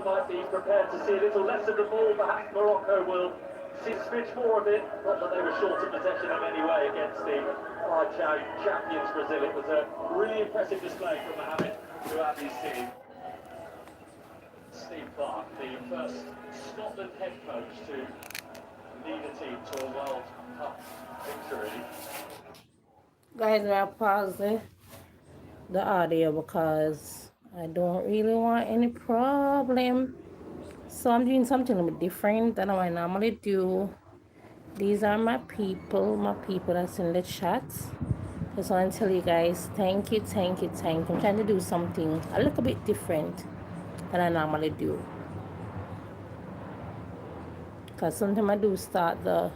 might be prepared to see a little less of the ball. Perhaps Morocco will see a smidge more of it. Not that they were short of possession in any way against the champions Brazil. It was a really impressive display from Mohamed Bouabi's team. Steve Clarke, the first Scotland head coach to lead a team to a World Cup victory. Guys, we'll pause the audio because I don't really want any problem. So I'm doing something a bit different than what I normally do. These are my people that's in the chat. Just want to tell you guys, thank you. I'm trying to do something a little bit different than I normally do. Because sometimes I do start the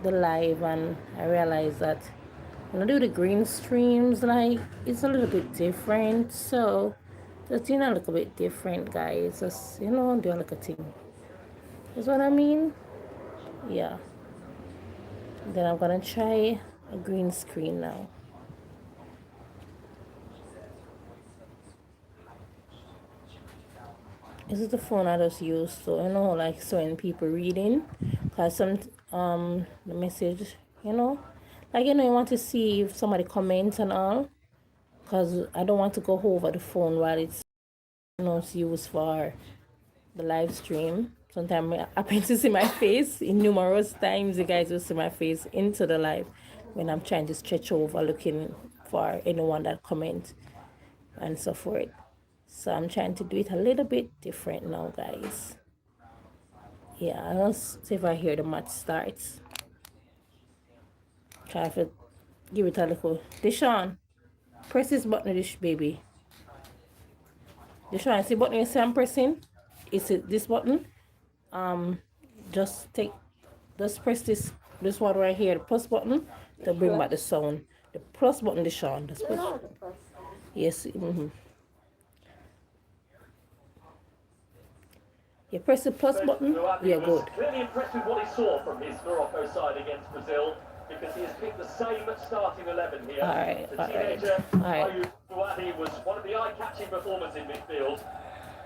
live and I realize that when I do the green streams, like, it's a little bit different. So just, a little bit different, guys. Just, do a little thing. Is what I mean? Yeah. Then I'm gonna try a green screen now. This is the phone I just use, so like when people reading, cause some the message, like you want to see if somebody comments and all, cause I don't want to go over the phone while it's it's used for the live stream. Sometimes I happen to see my face in numerous times. You guys will see my face into the live when I'm trying to stretch over looking for anyone that comments and so forth. So I'm trying to do it a little bit different now, guys. Yeah, let's see if I hear the match starts. Try to give it a little. Deshaun, press this button, this baby. Deshaun, see button you see I'm pressing? Is it this button? Just press this one right here, the plus button, to bring back the sound. The plus button, Deshaun. Just push. Yes. You press the plus button. Yeah, good. Clearly impressed with what he saw from his Morocco side against Brazil, because he has picked the same starting 11 here. The teenager Ayub Bouabi was one of the eye-catching performers in midfield,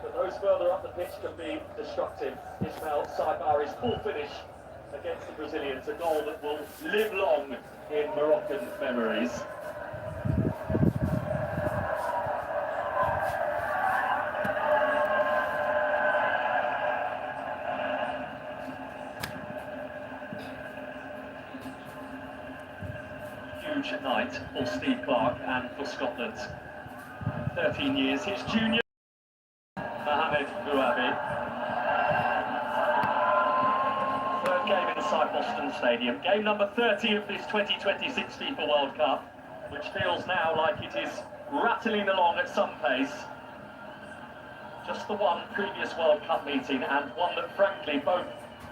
but those further up the pitch can be destructive. Ismail Saibari's full finish against the Brazilians, a goal that will live long in Moroccan memories. Huge night for Steve Clarke and for Scotland. 13 years, his junior, Mohamed Bouabi. Third game inside Boston Stadium. Game number 30 of this 2026 FIFA World Cup, which feels now like it is rattling along at some pace. Just the one previous World Cup meeting, and one that frankly both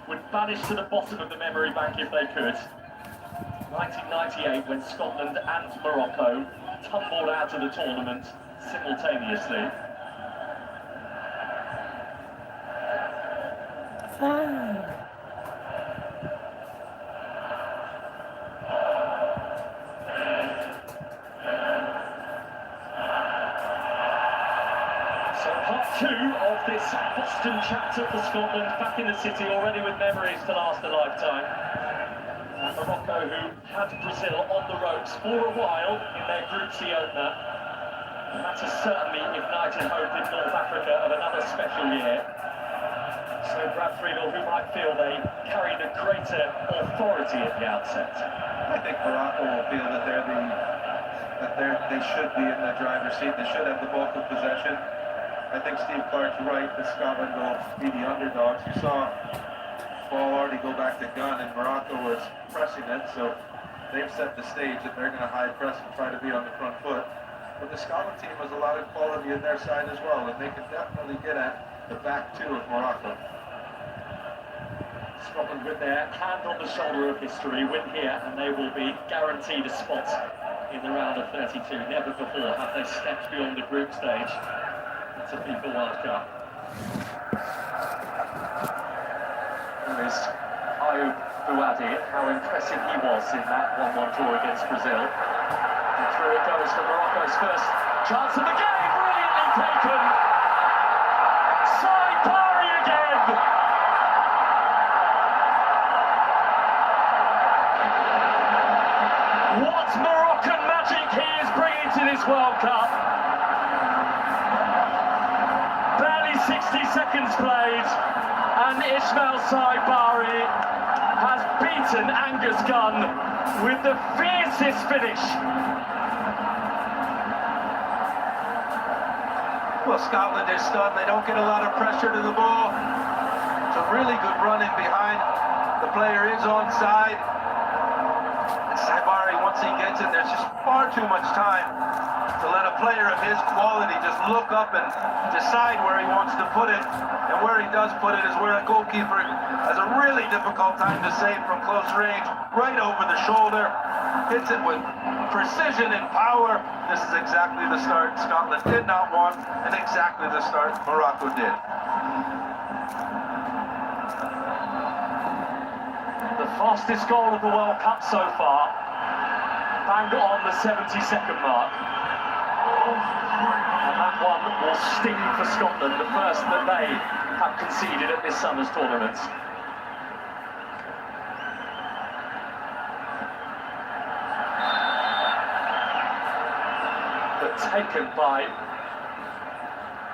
would banish to the bottom of the memory bank if they could. 1998, when Scotland and Morocco tumbled out of the tournament simultaneously. So part two of this Boston chapter for Scotland, back in the city already with memories to last a lifetime. And Morocco, who had Brazil on the ropes for a while in their Group C opener. And that has certainly ignited hope in North Africa of another special year. So Brad Friedel, who might feel they carried a greater authority at the outset? I think Morocco will feel that they should be in the driver's seat. They should have the bulk of possession. I think Steve Clarke's right that Scotland will be the underdogs. You saw ball already go back to gun, and Morocco was pressing it, so they've set the stage that they're going to high press and try to be on the front foot. But the Scotland team has a lot of quality in their side as well, and they can definitely get at the back two of Morocco. Scotland with their hand on the shoulder of history, win here, and they will be guaranteed a spot in the round of 32. Never before have they stepped beyond the group stage. It's a FIFA World Cup. There is Ayub Bouabi, how impressive he was in that 1-1 draw against Brazil. And through it goes for Morocco's first chance of the game, brilliantly taken. So Only 60 seconds played, and Ismail Saibari has beaten Angus Gunn with the fiercest finish. Well, Scotland is stunned. They don't get a lot of pressure to the ball. It's a really good run in behind. The player is onside. And Saibari, once he gets it, there's just far too much time to let a player of his quality just look up and decide where he wants to put it. And where he does put it is where a goalkeeper has a really difficult time to save from close range, right over the shoulder. Hits it with precision and power. This is exactly the start Scotland did not want, and exactly the start Morocco did. The fastest goal of the World Cup so far, bang on the 72nd mark. And that one will sting for Scotland, the first that they have conceded at this summer's tournament. But taken by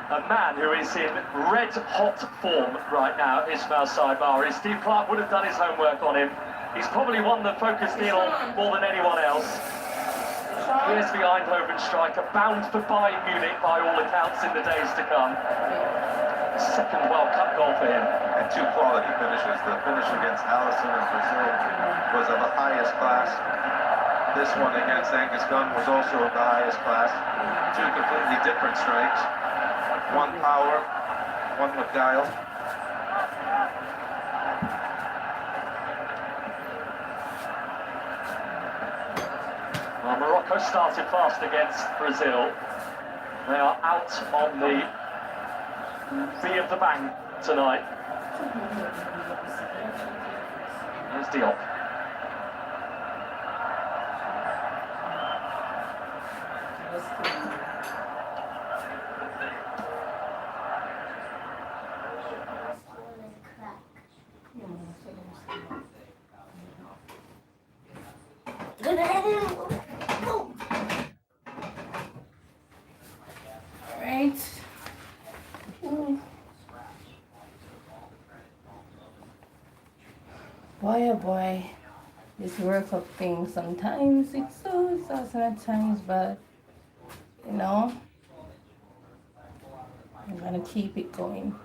a man who is in red-hot form right now, Ismail Saibari. Steve Clarke would have done his homework on him. He's probably one that focused in on more than anyone else. Here's the Eindhoven striker, bound for Bayern Munich by all accounts in the days to come. Second World Cup goal for him. And two quality finishes. The finish against Alisson in Brazil was of the highest class. This one against Angus Gunn was also of the highest class. Two completely different strikes. One power, one with guile. Well, Morocco started fast against Brazil. They are out on the B of the bang tonight. Here's Diop. Right. Boy, oh boy, this World Cup thing, sometimes it's so exhausting at times, but, you know, I'm gonna keep it going.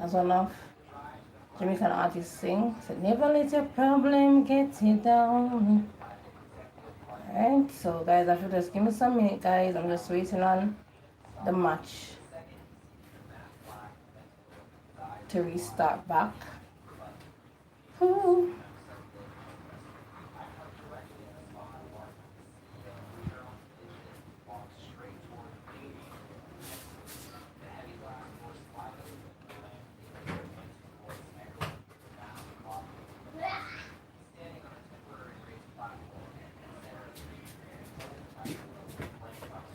As one of Jamaican artists sing, said, never let your problem get you down. Alright, so guys, I should just give me some minute, guys. I'm just waiting on the match to restart back. Ooh.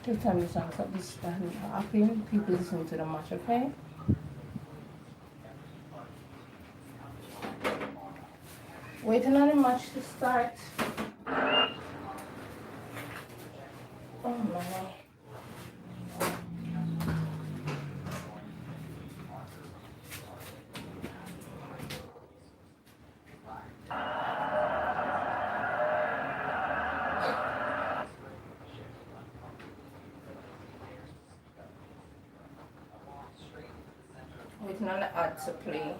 Every time the songs like this start happening, people listen to the match, okay? Waiting on the match to start. Oh my. Waiting on the ad to play.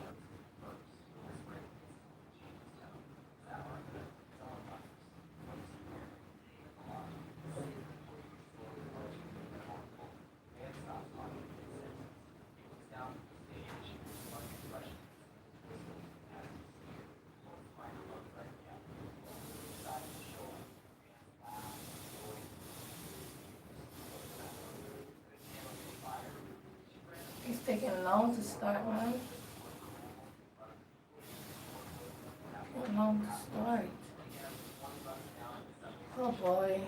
It's taking long to start, man. Taking long to start. Oh boy.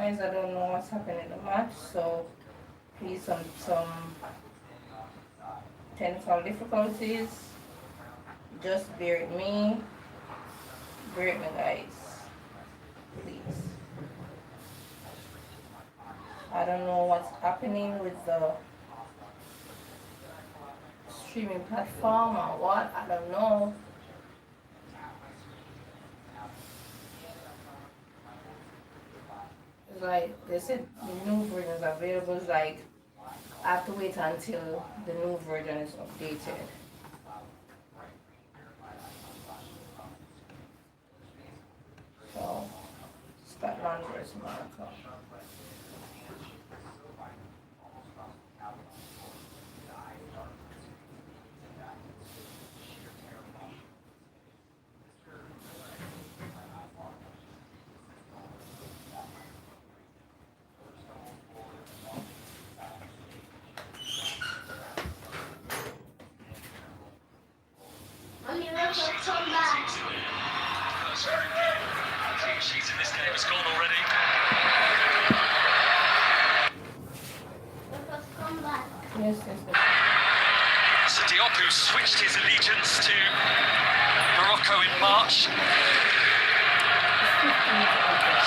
guys. I don't know what's happening in the match, so please some technical difficulties. Just bear with me. Bear with me, guys. Please. I don't know what's happening with the streaming platform or what. I don't know. It's like they said the new version is available. It's like I have to wait until the new version is updated. So, Scotland vs Morocco. She's in this game has gone already. Yes. So Diop, who switched his allegiance to Morocco in March.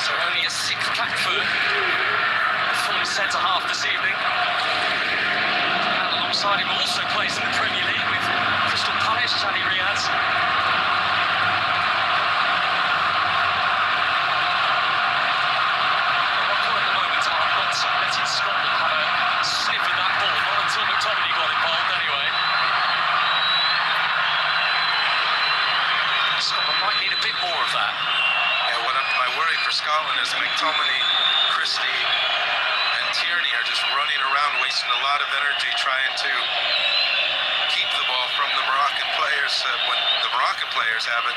So only a sixth cap for the full centre half this evening. And alongside him also plays in the Premier League with Crystal Palace, Chadi Riaz. Scotland have a sniff at that ball, not until McTominay got involved anyway. Scotland might need a bit more of that. Yeah, my worry for Scotland is McTominay, Christie and Tierney are just running around, wasting a lot of energy trying to keep the ball from the Moroccan players. When the Moroccan players have it,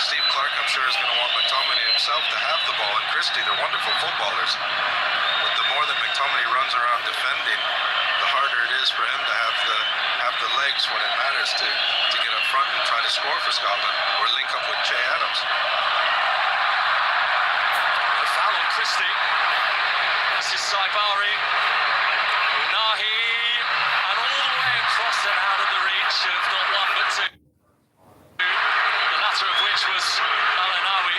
Steve Clark, I'm sure, is going to want McTominay himself to have the ball, and Christie, they're wonderful footballers. But the more that McTominay runs around defending, the harder it is for him to have the legs when it matters to get up front and try to score for Scotland or link up with Che Adams. The foul on Christie. This is Saibari. Unahi. And all the way across and out of the reach of not one but two. The latter of which was Al-Anawi.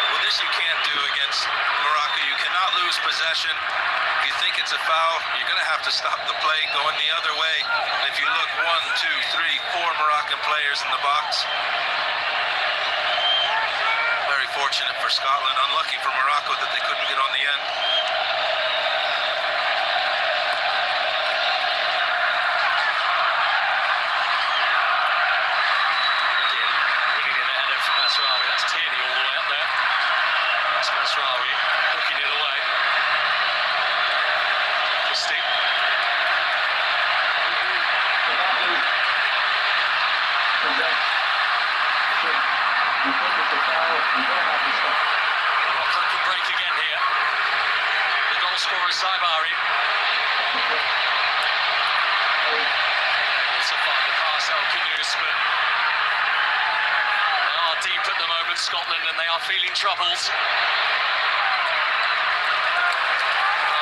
Well, this you can't do against Morocco. You cannot lose possession. If you think it's a foul, you're going to have to stop the play going the other way. And if you look, 1, 2, 3, 4 Moroccan players in the box. Very fortunate for Scotland, unlucky for Morocco that they couldn't get on the end. Again, winning it ahead of Masraoui. That's Tierney all the way up there. That's Masraoui hooking it away. Christie. Morocco can break again here. The goal scorer is Saibari. Able to find the pass, El Kounnous, but they are deep at the moment, Scotland, and they are feeling troubles.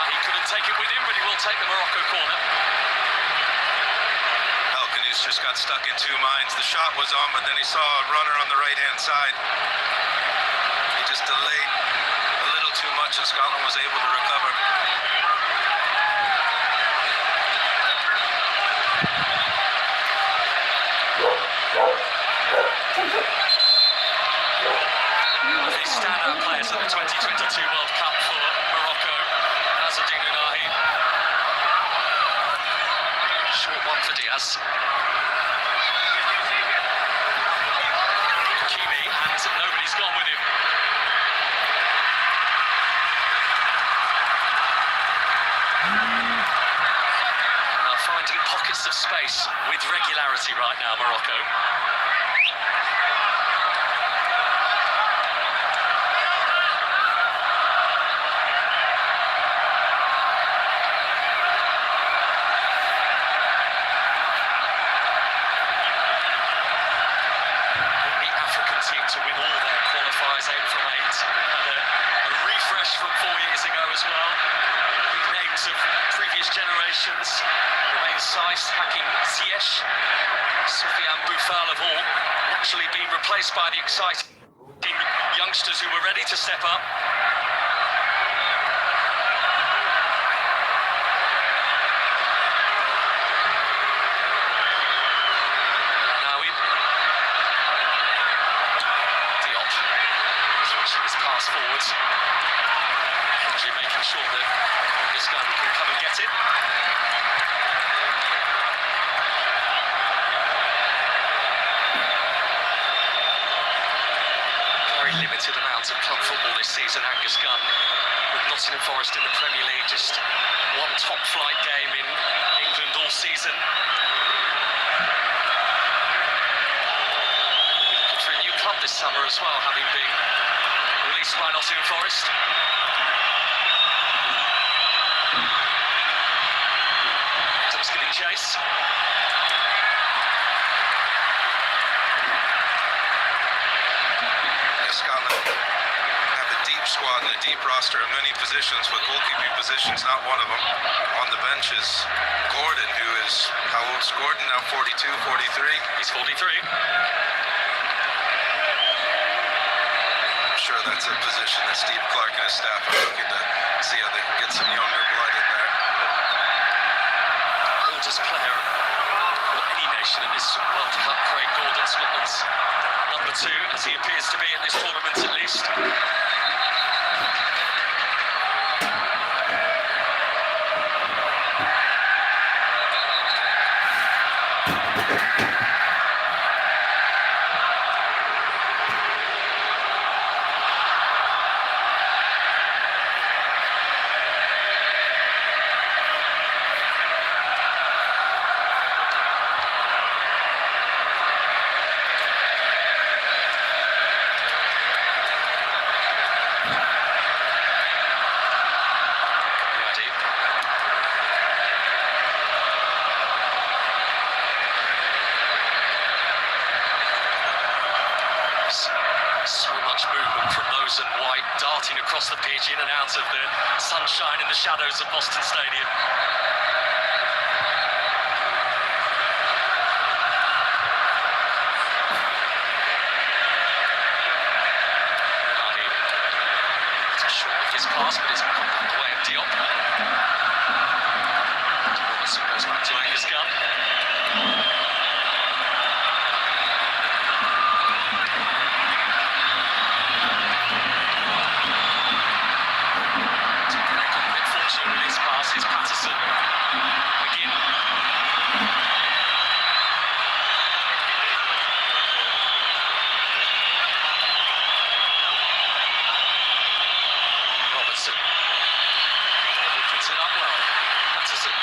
He couldn't take it with him, but he will take the Morocco corner. El Kounnous just got stuck in two minds. The shot was on, but then he saw a runner on the right-hand side. He just delayed a little too much, and Scotland was able to recover. The standout players at the 2022 World Cup for Morocco, Azzedine Ounahi. Short one for Diaz. Hakimi, and nobody's gone with him. Now finding pockets of space with regularity right now, Morocco. To win all their qualifiers generations. Romain Saiss, Hakim Ziyech, Soufiane Boufal have all naturally been replaced by the exciting youngsters who were ready to step up. Pass forwards. Actually making sure that this gun can come and get it. Very limited amount of club football this season, Angus Gunn, with Nottingham Forest in the Premier League, just one top flight game in England all season. Looking for a new club this summer as well, having been released by Nottingham Forest. Adams giving chase. Scotland have a deep squad and a deep roster of many positions, with goalkeeping positions not one of them. On the bench is Gordon, who is, how old's Gordon now? 42, 43? He's 43. Sure, that's a position that Steve Clark and his staff are looking to see how they can get some younger blood in there. Oldest player for any nation in this World Cup, Craig Gordon, Scotland's number 2, as he appears to be at this tournament at least. So much movement from those and white, darting across the pitch, in and out of the sunshine and the shadows of Boston Stadium. It's short of his pass, but it's come back the way of Diop. Robertson goes back to Angus Gunn. Is Patterson. McGinn. Robertson. Opens it up well. Patterson.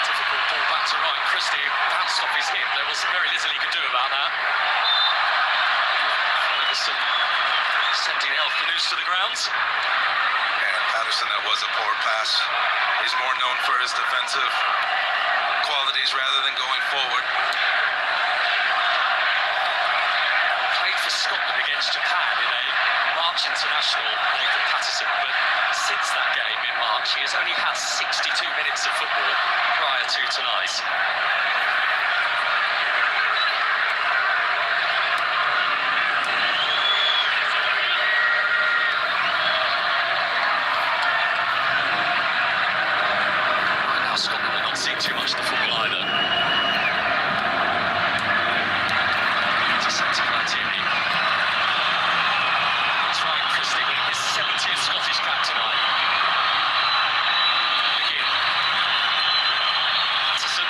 Difficult ball back to Ryan Christie. Bounced off his hip. There was very little he could do about that. Ferguson sending El Canoes to the ground. Patterson, that was a poor pass. He's more known for his defensive qualities rather than going forward. Played for Scotland against Japan in a March international, Nathan Patterson, but since that game in March, he has only had 62 minutes of football prior to tonight. Scotland will not see too much of the football either. To Santiago. That's right, Christie winning his 70th Scottish cap tonight. McGinn. Patterson.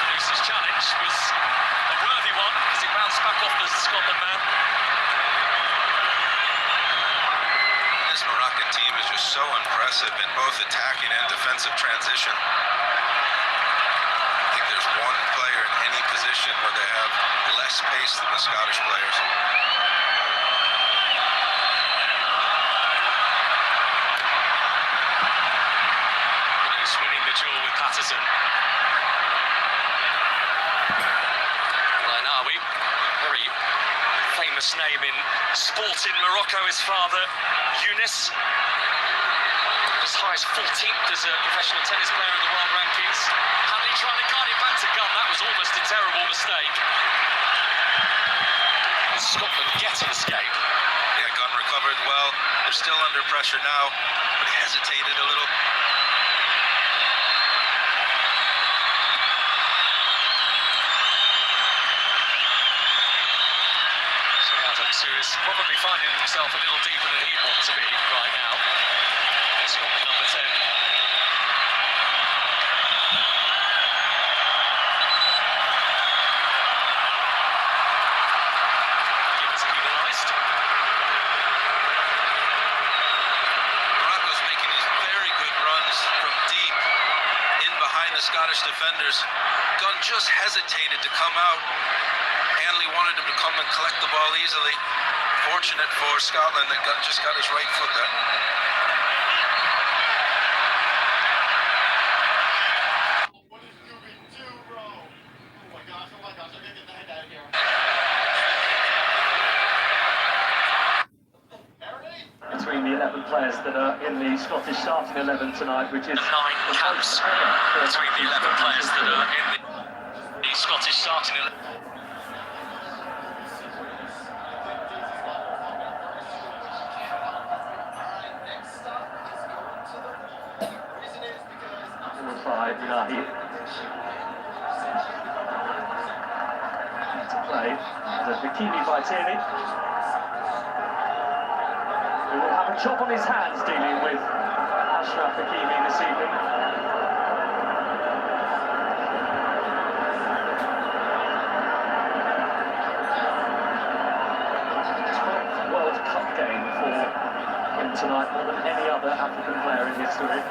Canusa's challenge was a worthy one as it bounced back off the Scotland man. This Moroccan team is just so impressive in both attacking and defensive transition. I think there's one player in any position where they have less pace than the Scottish players. He's winning the duel with Patterson. Lainawi, very famous first name in sport in Morocco. His father, Younes, as high as 14th as a professional tennis player in the world rankings. Hanley trying to guide it back to Gunn. That was almost a terrible mistake. Scotland get an escape. Yeah, Gunn recovered well. They're still under pressure now, but he hesitated a little. Who is probably finding himself a little deeper than he'd want to be right now. Scotland number 10. Gibbons equalised. Morocco's making these very good runs from deep in behind the Scottish defenders. Gunn just hesitated to come out. Hanley wanted him to come and collect the ball easily. Fortunate for Scotland that Gunn just got his right foot there. Between the 11 players that are in the Scottish starting 11 tonight, which is 9 caps between the 11 players that are in the Scottish starting 11. To play the Hakimi by Tierney, who will have a chop on his hands dealing with Ashraf Hakimi this evening. World Cup game for him tonight, more than any other African player in history.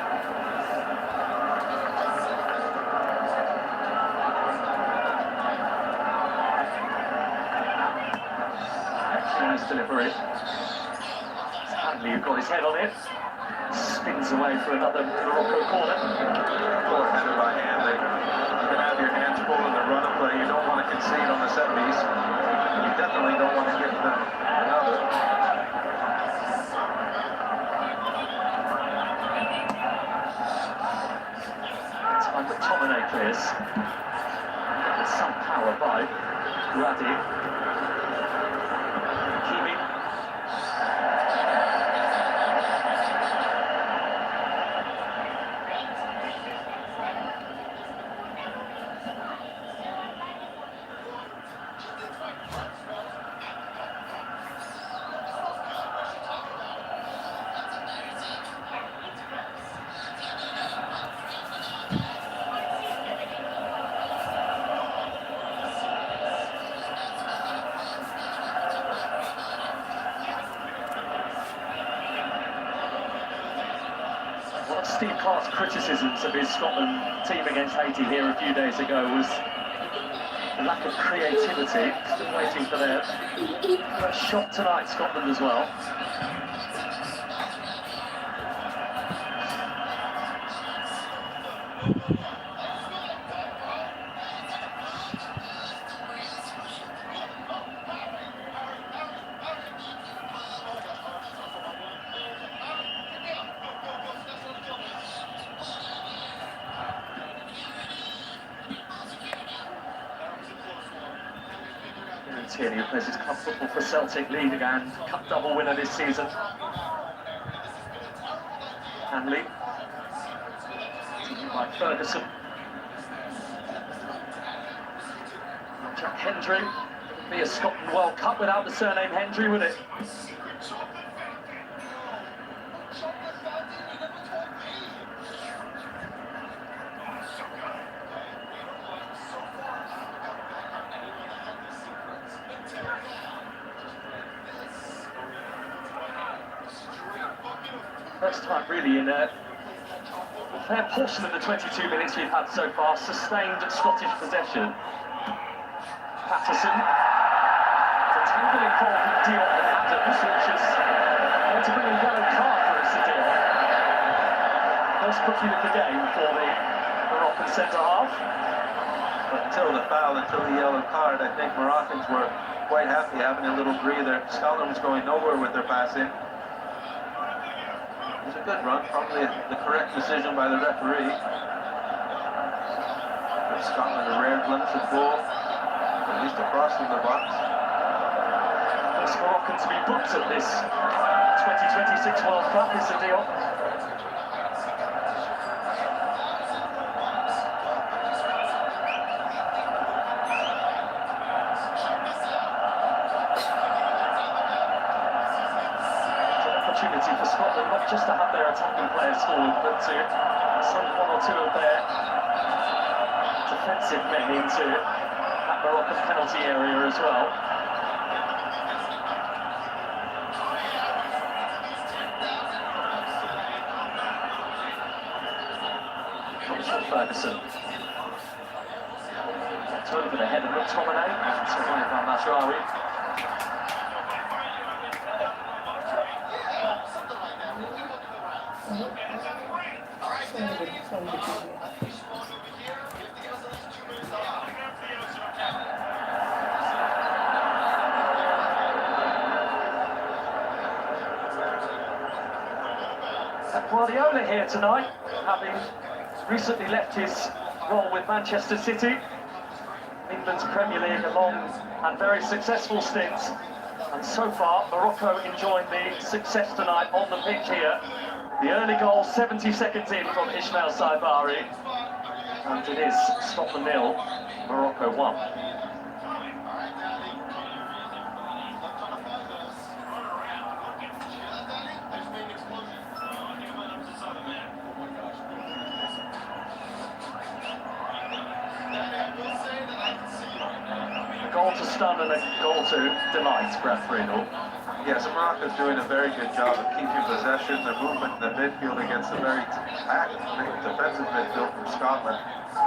Nice delivery. Hanley, who got his head on it, spins away for another Morocco corner. Well, headed by Hanley. You can have your hands full in the run of play. You don't want to concede on the set piece. You definitely don't want to give them another. Time that Tomine clears. With some power by Radi. Hakimi. One of Steve Clarke's criticisms of his Scotland team against Haiti here a few days ago was the lack of creativity. Still waiting for their first shot tonight, Scotland as well. Tierney, who plays his club football for Celtic, leading and cup double winner this season. Hanley, taken by Ferguson. Jack Hendry, wouldn't be a Scotland World Cup without the surname Hendry, would it? First time really in a fair portion of the 22 minutes we've had so far, sustained Scottish possession. Patterson, the tangle involving Diop and Adams, which is going to bring a yellow card for us to deal. First booking of the game for the Moroccan centre-half. But until the foul, until the yellow card, I think Moroccans were quite happy having a little breather. Scotland was going nowhere with their passing. It was a good run, probably the correct decision by the referee. Give Scotland a rare glimpse of goal, at least across from the box. First Moroccan to be booked at this 2026 World Cup is the deal. Opportunity for Scotland not just to have their attacking players forward, but to send one or two of their defensive men into that Moroccan penalty area as well. Ferguson. It's over the head of McTominay. It's away from Mashrawi. Guardiola here tonight, having recently left his role with Manchester City. England's Premier League, a long and very successful stint. And so far, Morocco enjoying the success tonight on the pitch here. The early goal, 70 seconds in from Ismail Saibari. And it is Scotland 0, Morocco 1. A goal to stun and a goal to delight, Brad Friedel. Yes, Morocco's doing a very good job of keeping possession. The movement in the midfield against a very packed defensive midfield from Scotland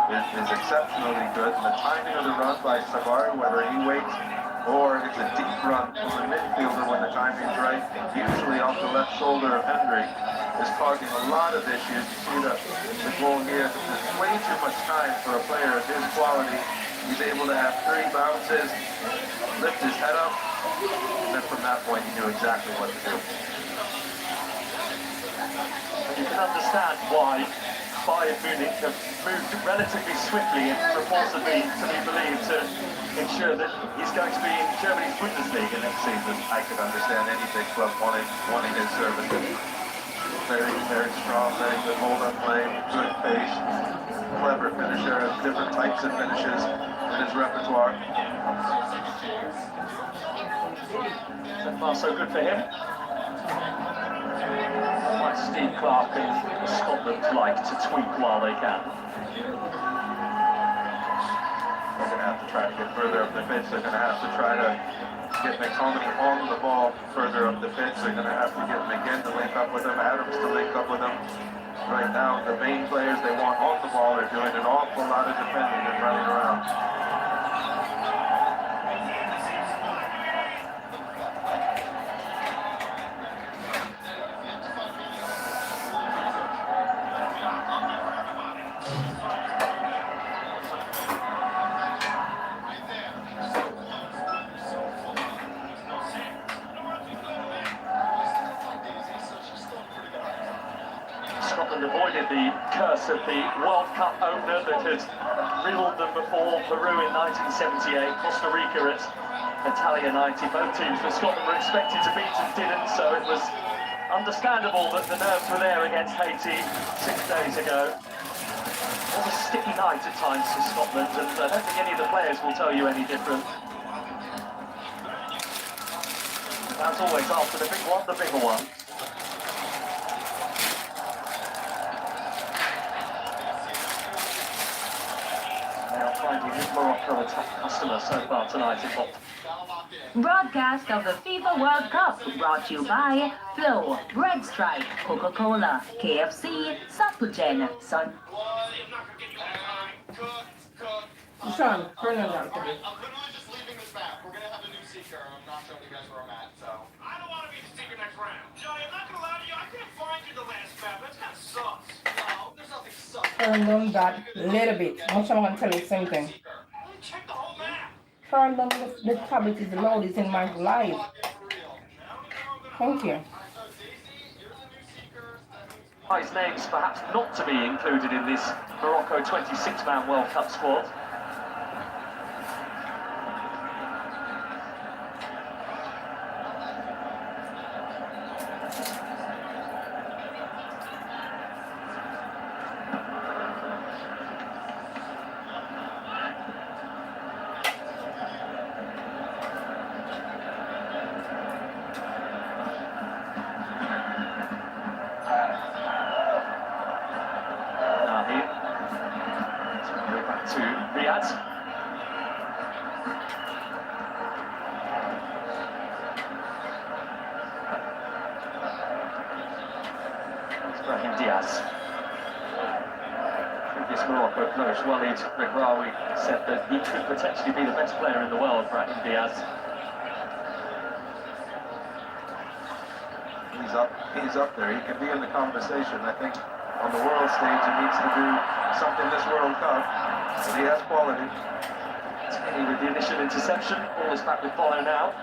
is exceptionally good. And the timing of the run by Sabari, whether he waits or it's a deep run from the midfielder when the timing's right, usually off the left shoulder of Hendry, is causing a lot of issues. You see the goal here, there's way too much time for a player of his quality. He's able to have 3 bounces, lift his head up, and then from that point he knew exactly what to do. And you can understand why Bayern Munich have moved relatively swiftly and reportedly to be believed to ensure that he's going to be in Germany's Bundesliga next season. I could understand any big club wanting his services. Very, very strong, very good hold-on play, good pace, clever finisher, has different types of finishes in his repertoire. So far, so good for him. Like Steve Clarke and Scotland like to tweak while they can. They're going to have to try to get further up the pitch. They're going to have to try to get McTominay on the ball further up the pitch. They're going to have to get McGinn to link up with him, Adams to link up with him. Right now, the main players they want on the ball are doing an awful lot of defending and running around. Scotland avoided the curse of the World Cup opener that had riddled them before. Peru in 1978, Costa Rica at Italia 90. Both teams that Scotland were expected to beat and didn't, so it was understandable that the nerves were there against Haiti 6 days ago. It was a sticky night at times for Scotland, and I don't think any of the players will tell you any different. As always, after the big one, the bigger one. Finding Morocco a tough customer so far tonight in Bob. Broadcast of the FIFA World Cup brought to you by Flow, Red Stripe, Coca-Cola, KFC, Sapugen, Sun. Sean, turn it on. I'm literally just leaving this map. We're gonna have a new seeker. I'm not showing you guys where I'm at, so. I don't want to be the seeker next round. Johnny, I'm not gonna lie to you. I can't find you the last map. That's kind of sucks. No, there's nothing sucks. Turn them that little bit. I'm sure I'm going to tell you the same thing. turn down the tablet is the loudest in my life. Thank you. His names perhaps not to be included in this Morocco 26-man World Cup squad. To Riyadh. Brahim Diaz. Previous Morocco coach Walid Regraoui said that he could potentially be the best player in the world, Brahim Diaz. He's up there. He can be in the conversation. I think on the world stage he needs to do something this World Cup. But he has quality. Kenny with the initial interception. Ball is back with Bono now.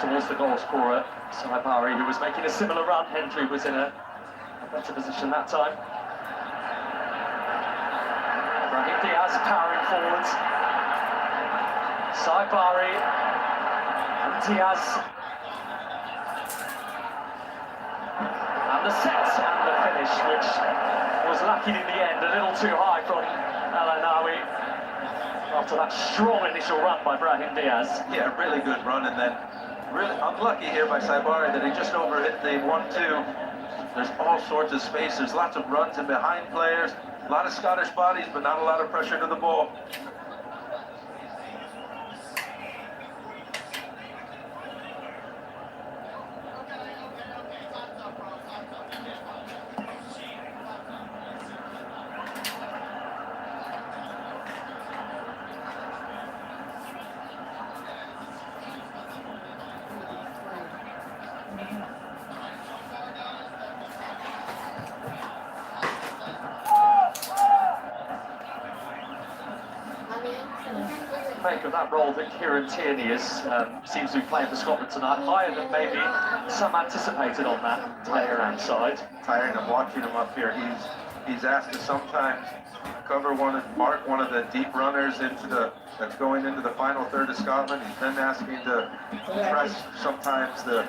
Towards the goal scorer, Saibari, who was making a similar run. Hendry was in a better position that time. Brahim Diaz powering forwards. Saibari and Diaz. And the set and the finish, which was lacking in the end, a little too high from El Anawi after that strong initial run by Brahim Diaz. Yeah, really good run, and then really unlucky here by Saibari that he just overhit the 1-2. There's all sorts of space. There's lots of runs in behind players, a lot of Scottish bodies, but not a lot of pressure to the ball. Make of that role that Kieran Tierney seems to be playing for Scotland tonight, higher than maybe some anticipated on that right-hand side. Tiring of watching him up here. He's asked to sometimes mark one of the deep runners that's going into the final third of Scotland. He's then asking to press sometimes the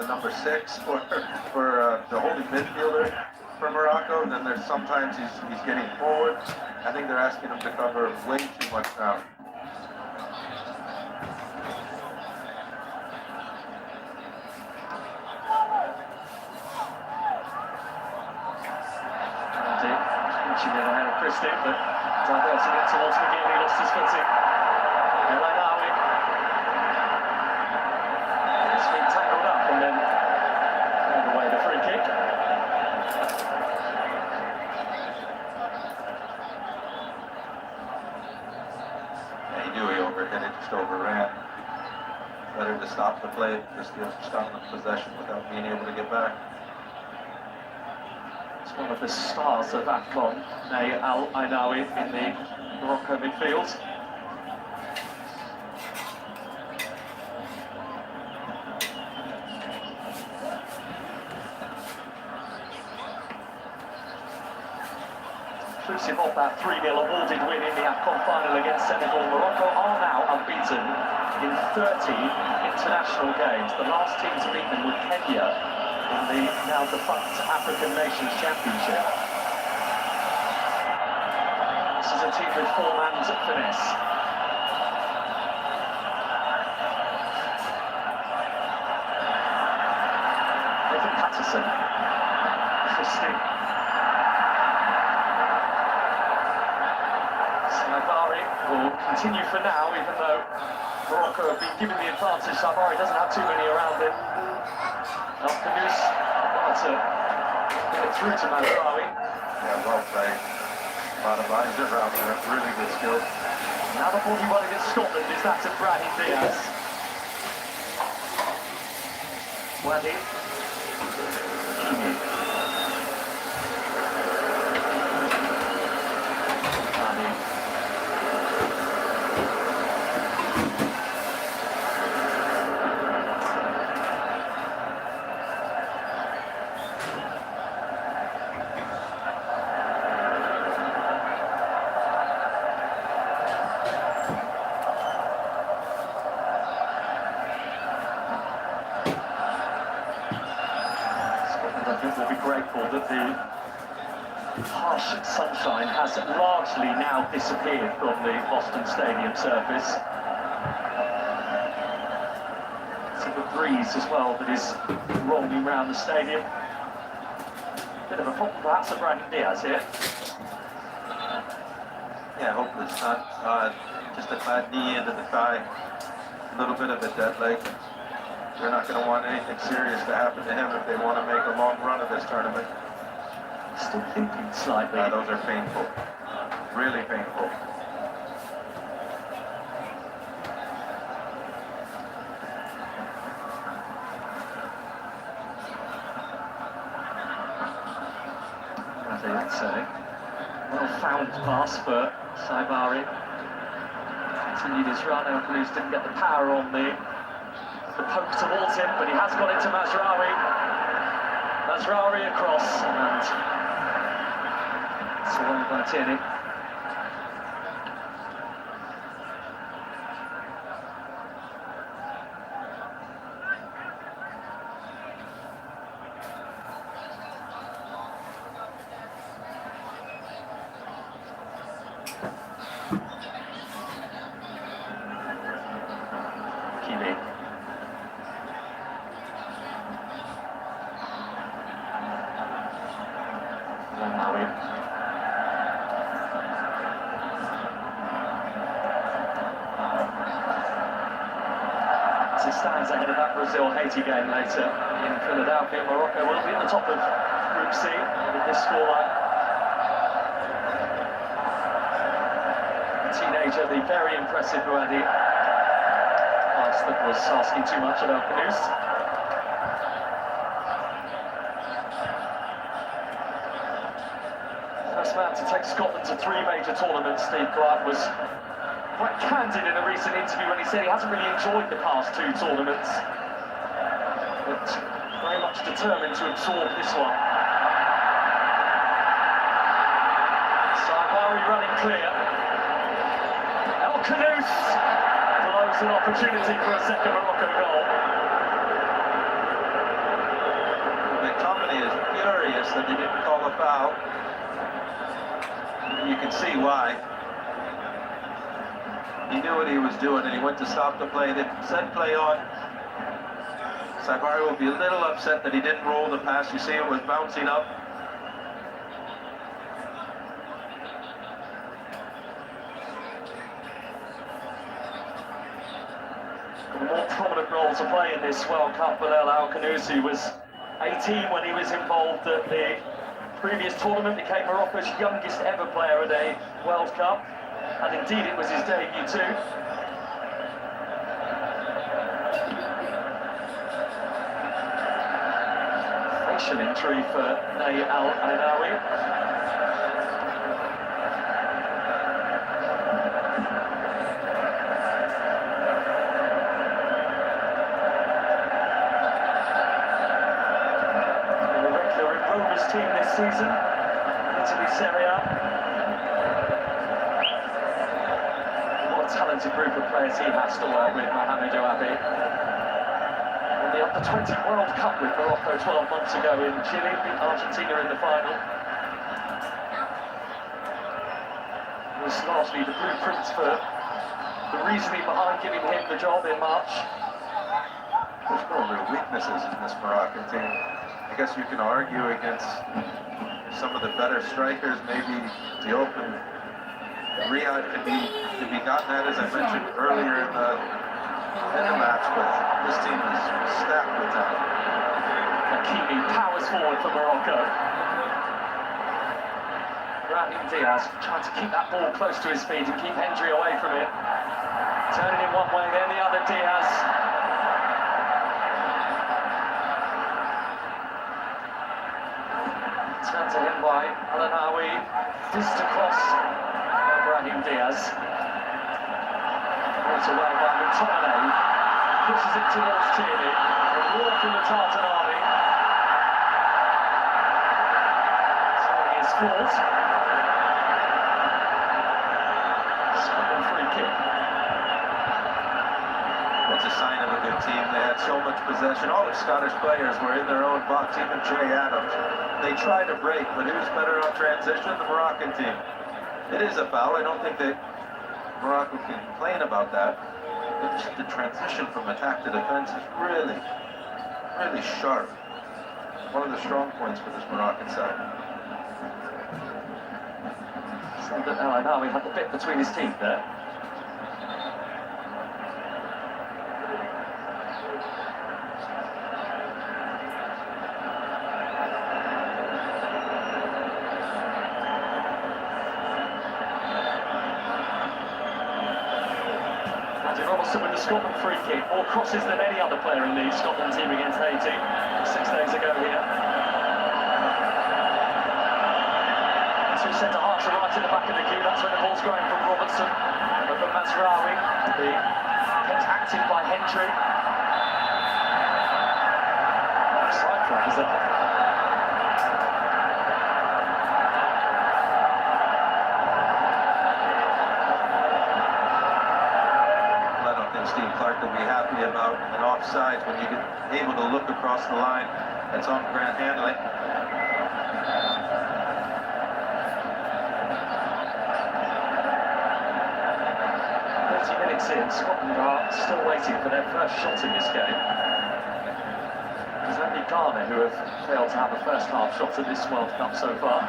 number 6 for the holding midfielder for Morocco. And then there's sometimes he's getting forward. I think they're asking him to cover way too much now. Christie, but diverting it towards McGinn, he lost his footing. El Anawi. His feet tangled up and then gave away the free kick. Yeah, he knew he overhit it, just overran. Better to stop the play, just give Scotland possession without being able to get back. One of the stars of AFCON, El Anawi in the Morocco midfield. Inclusive of that 3-0 awarded win in the AFCON final against Senegal, Morocco are now unbeaten in 30 international games. The last team to beat them was Kenya in the now defunct African Nations Championship. This is a team with 4-man's finesse. Nathan Patterson. Christie. Saibari will continue for now, even though Morocco have been given the advantage. Sabari doesn't have too many around him. Al-Khamis, well, to get it through to Mazraoui. Yeah, well played. A lot of lines around there. Really good skills. Now the 41 against Scotland is that of Brahim Diaz. Wadi. I think we'll be grateful that the harsh sunshine has largely now disappeared from the Boston Stadium surface. It's a breeze as well that is rolling around the stadium. Bit of a problem perhaps at Brahim Diaz here. Yeah, hopefully it's not just a bad knee into the thigh. A little bit of a dead leg. They're not going to want anything serious to happen to him if they want to make a long run of this tournament. Still thinking slightly. Yeah, those are painful. Really painful. As they would say. Well found pass for Saibari. Continued his run. Al-Khamis didn't get the power on the poke towards him, but he has got it to Mazraoui. Mazraoui across, and it's won by Tierney. Kimi. As it stands ahead of that Brazil-Haiti game later in Philadelphia, Morocco will be at the top of Group C with this scoreline. The teenager, the very impressive Wadi. Pass that was asking too much of Al-Khamis. First man to take Scotland to 3 major tournaments, Steve Clarke, was quite candid in a recent interview when he said he hasn't really enjoyed the past 2 tournaments, but very much determined to absorb this one. Saibari running clear. Al-Khamis blows an opportunity for a second Morocco goal. McTominay is furious that they didn't call a foul. You can see why. He knew what he was doing and he went to stop the play. They said play on. Saibari will be a little upset that he didn't roll the pass. You see it was bouncing up. A more prominent role to play in this World Cup, Bilal Al-Khamis, who was 18 when he was involved at the previous tournament, became Morocco's youngest ever player at a World Cup. And indeed it was his debut too. Facial injury for Nay Al-Ainawi. A regular in Roma's team this season, Italy Serie A. Talented group of players he has to work with, Mohamed Ouabi. Won the Under-20 World Cup with Morocco 12 months ago in Chile, beat Argentina in the final. It was largely the blueprint for the reasoning behind giving him the job in March. There's no real weaknesses in this Moroccan team. I guess you can argue against some of the better strikers, maybe the open Riyadh can be gotten at, as I mentioned earlier in the in the match, but this team is stacked with talent. Hakimi powers forward for Morocco. Brahim Diaz trying to keep that ball close to his feet and keep Hendry away from it. Turning in one way, then the other. Diaz. Turned to him by Al-Anawi. Fist across Brahim Diaz. Brought away by McTominay. Pushes it towards Tierney. A wall from the Tartan army. So he is caught. Scotland free kick. That's a sign of a good team. They had so much possession. All the Scottish players were in their own box, even Trey Adams. They tried to break, but who's better on transition? The Moroccan team. It is a foul. I don't think that Morocco can complain about that. But just the transition from attack to defense is really, really sharp. One of the strong points for this Moroccan side. So that El-Anawi had the bit between his teeth there. With the Scotland free kick, more crosses than any other player in the Scotland team against Haiti 6 days ago here. Two centre halves are right in the back of the queue. That's when the ball's going from Robertson over Mazraoui. The kept active by Hendry. Side flag, is it? Steve Clark will be happy about an offside when you get able to look across the line. That's on Grant Hanley. 30 minutes in, Scotland are still waiting for their first shot in this game. It's only Ghana who have failed to have a first half shot at this World Cup so far.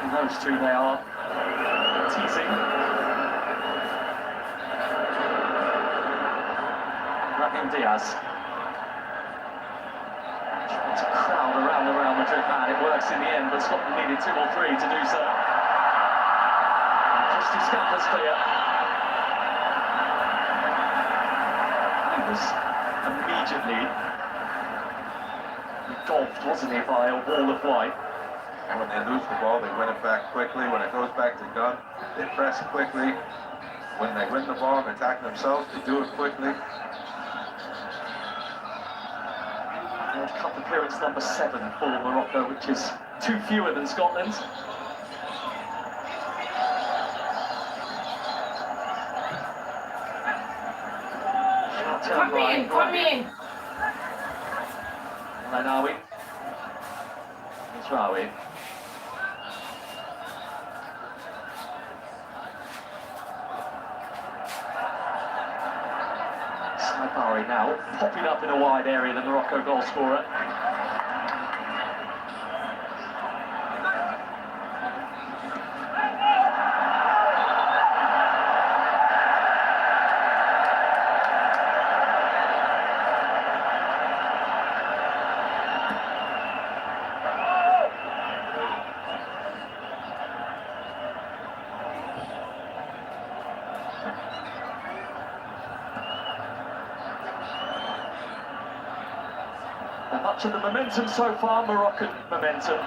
Those two, they are teasing. Brahim Diaz trying to crowd around the Real Madrid man. It works in the end, but Scotland needed 2 or 3 to do so. Christie Scamper's clear. He was immediately engulfed, wasn't he, by a wall of white. And when they lose the ball, they win it back quickly. When it goes back to Gunn, they press quickly. When they win the ball and attack themselves, they do it quickly. World Cup appearance number 7 for Morocco, which is 2 fewer than Scotland. Come in. Al-Anawi. Mazraoui. Barry now popping up in a wide area, the Morocco goal scorer. And much of the momentum so far, Moroccan momentum. To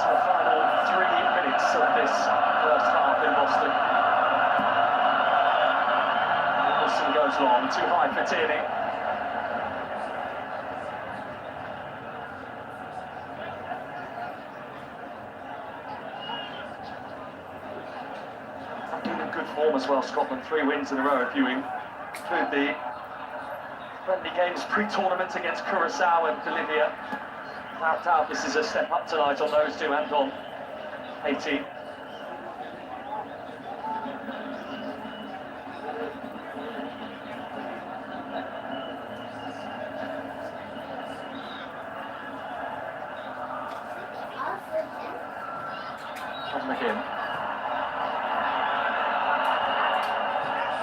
the final 3 minutes of this first half in Boston. Wilson goes long, too high for Tierney. good form as well, Scotland. 3 wins in a row if you include the friendly games pre-tournament against Curacao and Bolivia. Without doubt, this is a step up tonight on those two and on Haiti. Again.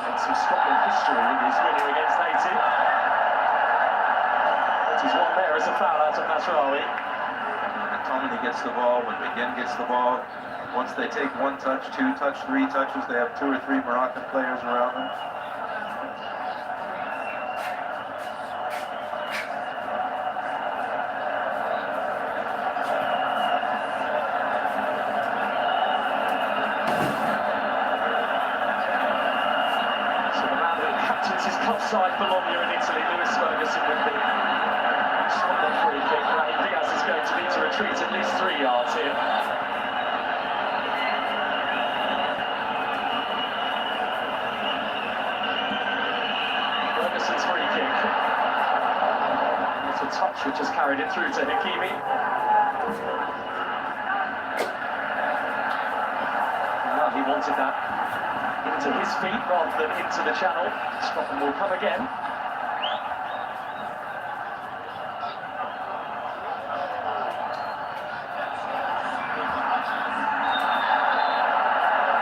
And some Scotland history in his winning against Haiti. That is one there as a foul out of Masraoui. McTominay gets the ball, when McGinn gets the ball. Once they take 1 touch, 2 touch, 3 touches, they have 2 or 3 Moroccan players around them. Side Bologna in Italy, Lewis Ferguson with the Scotland free kick. Raheem Diaz is going to need to retreat at least 3 yards here. Ferguson's free kick. It's a touch which has carried it through to Hakimi. Well, he wanted that into his feet rather than into the channel. Scotland will come again.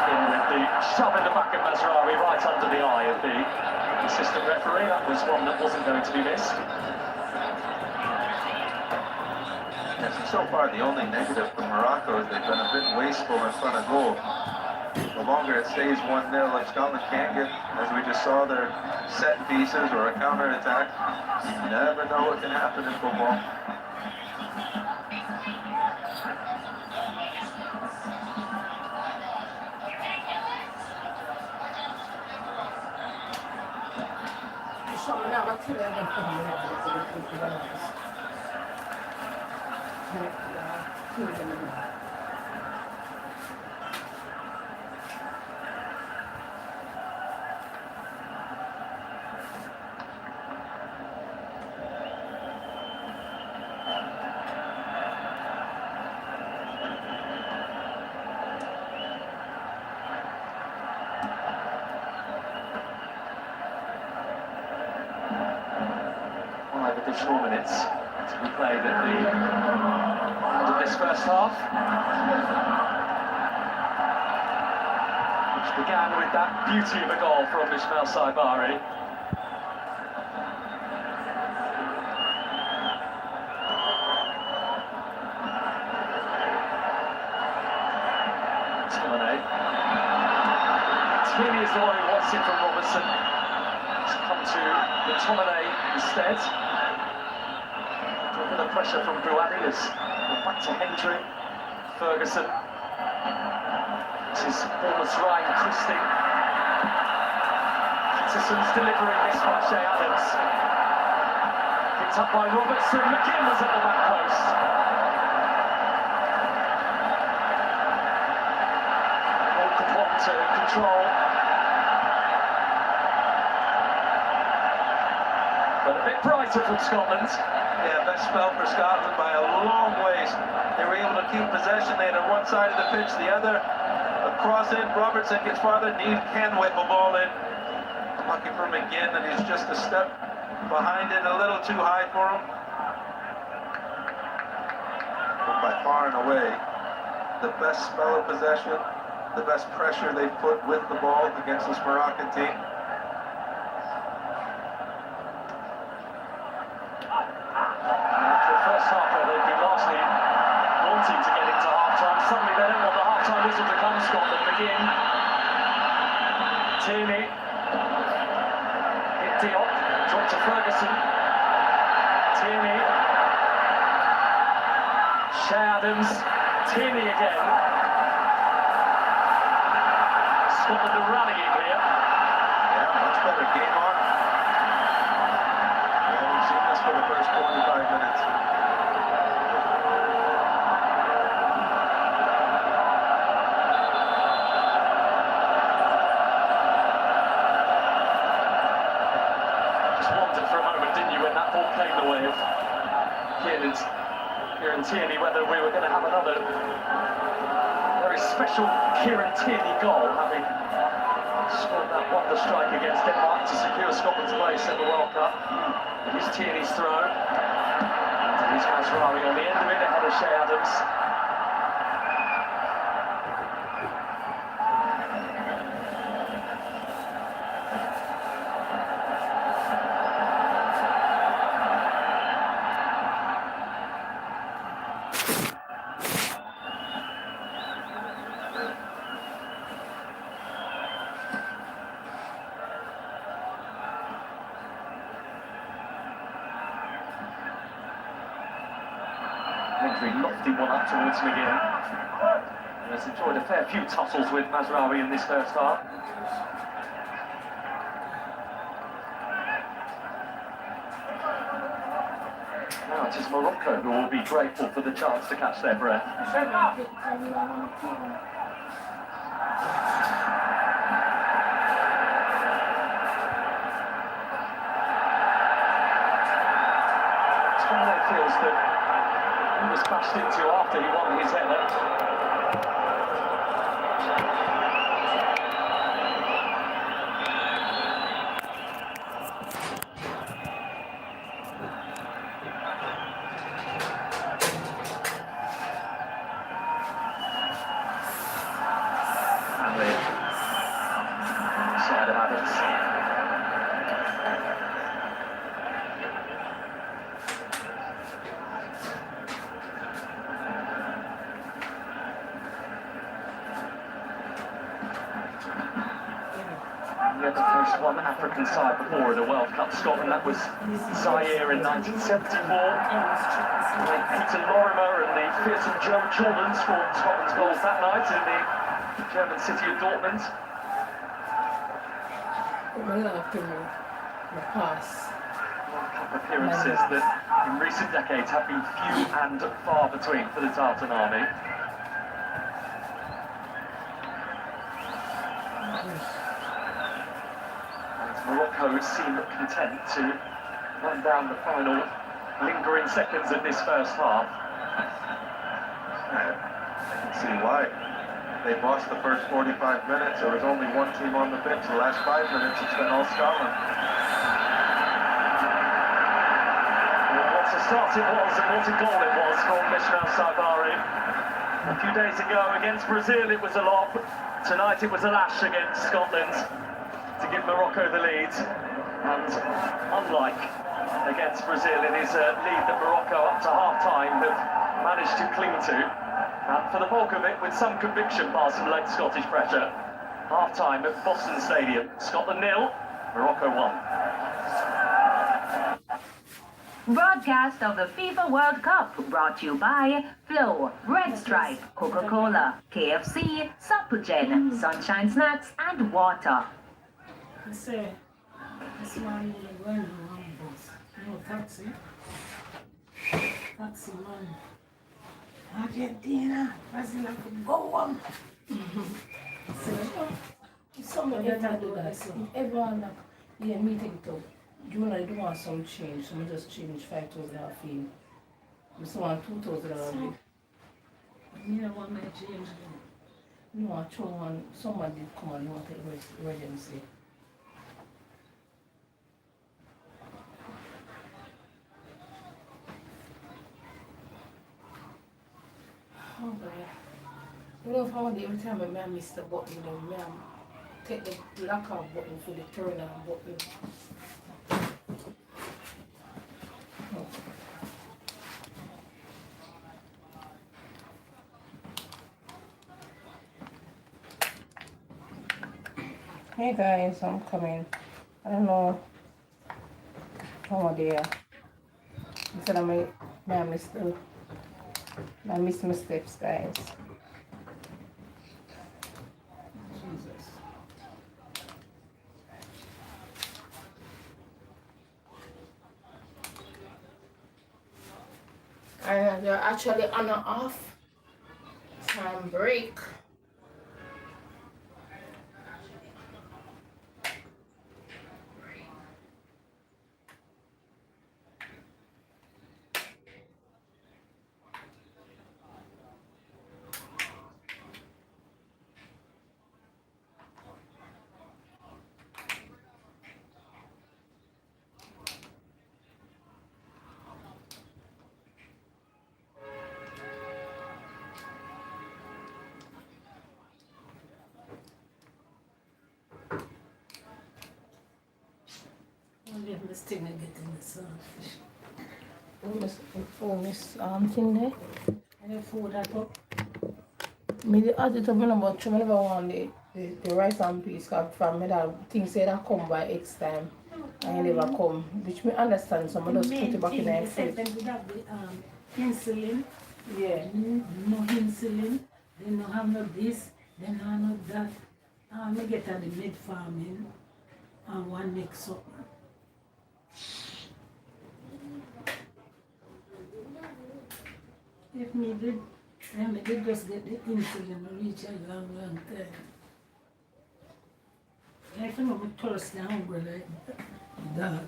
In with the shove in the back of Masraoui, right under the eye of the assistant referee. That was one that wasn't going to be missed. Yes, so far the only negative for Morocco is they've been a bit wasteful in front of goal. The longer it stays 1-0, if Scotland can't get, as we just saw, their set pieces or a counter-attack, you never know what can happen in football. Additional minutes to be played at the end of this first half, which began with that beauty of a goal from Ismail Saibari. Tierney is the one who wants it from Robertson. It's come to McTominay instead. A bit of pressure from Buadi as back to Hendry, Ferguson. This is almost Ryan Christie. Patterson's delivering this by Shea Adams. Picked up by Robertson. McGinn was at the back post. Walker want to control. But a bit brighter from Scotland. Yeah, best spell for Scotland by a long ways. They were able to keep possession. They had on one side of the pitch, the other. A cross in, Robertson gets farther, and he can whip a ball in. Lucky for McGinn, and he's just a step behind it, a little too high for him. But by far and away, the best spell of possession, the best pressure they've put with the ball against this Moroccan team. Scotland begin. Tierney. Hit Diop. Drop to Ferguson. Tierney. Shea Adams. Tierney again. Scotland are rallying here. Yeah, much better game on. We haven't seen this for the first 45 minutes. Tierney whether we were going to have another very special Kieran Tierney goal, having scored that wonder strike against Denmark to secure Scotland's place in the World Cup. Here's Tierney's throw. Here's Mazraoui on the end of it ahead of Shea Adams. Very lofty one up towards McGinn. He has enjoyed a fair few tussles with Mazraoui in this first half. Now it is Morocco who will be grateful for the chance to catch their breath. Scarlett feels that he was bashed into after he won his header. And the side of Adams. The first one African side before the World Cup Scotland, that was Zaire in 1974. When Peter Lorimer and the fearsome Joe Jordan scored Scotland's goals that night in the German city of Dortmund. World Cup appearances that in recent decades have been few and far between for the Tartan Army. Morocco seem content to run down the final lingering seconds of this first half. I can see why. They lost the first 45 minutes. There was only one team on the pitch. The last 5 minutes, it's been all Scotland. Well, what a start it was, and what a goal it was from Mishmael Saibari. A few days ago against Brazil it was a lob. Tonight it was a lash against Scotland to give Morocco the lead. And unlike against Brazil, it is a lead that Morocco up to half-time have managed to cling to. And for the bulk of it, with some conviction past some late Scottish pressure. Half-time at Boston Stadium. Scotland 0, Morocco 1. Broadcast of the FIFA World Cup brought to you by Flow, Red Stripe, Coca-Cola, KFC, Suppugen, Sunshine Snacks, and water. Say, this man will go in one bus. No taxi. Taxi man. Argentina, Brazil have to go on. So, if somebody ever do that, so if everyone meeting to, you know, I do want some change, so I just change 5,000 a fee. I just want 2,000 a fee. You want me to change? No, I told one, someone did come and want to emergency. Oh boy. You know, every time I miss the button, I take the lock off button for the turn on button. Oh. Hey guys, I'm coming. I don't know how they are. Instead of I miss my steps, guys. Jesus. And they're actually on and off. Time break. If this thing I get in the sun. Miss thing there. And the food I put. Me the add it up but I never want the rice and peas cause from me that things say that come by X time. And it never come. Which me understand some of those put it back in their They fridge. would have the insulin. Yeah. No insulin. They no have no this. They no have no that. Me get at the mid farming and one mix up. If me did, then me did just get the insulin and reach a long time. I think I'm thirsty and hungry like that.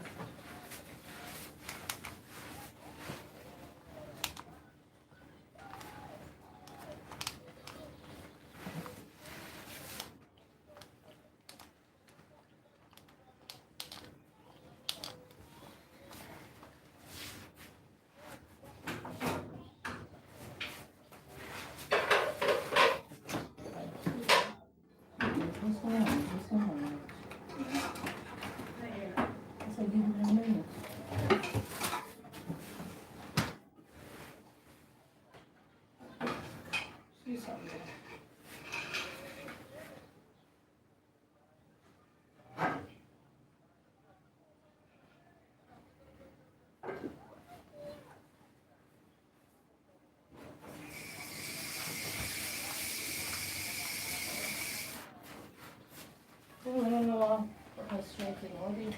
No, frustrating. What do you?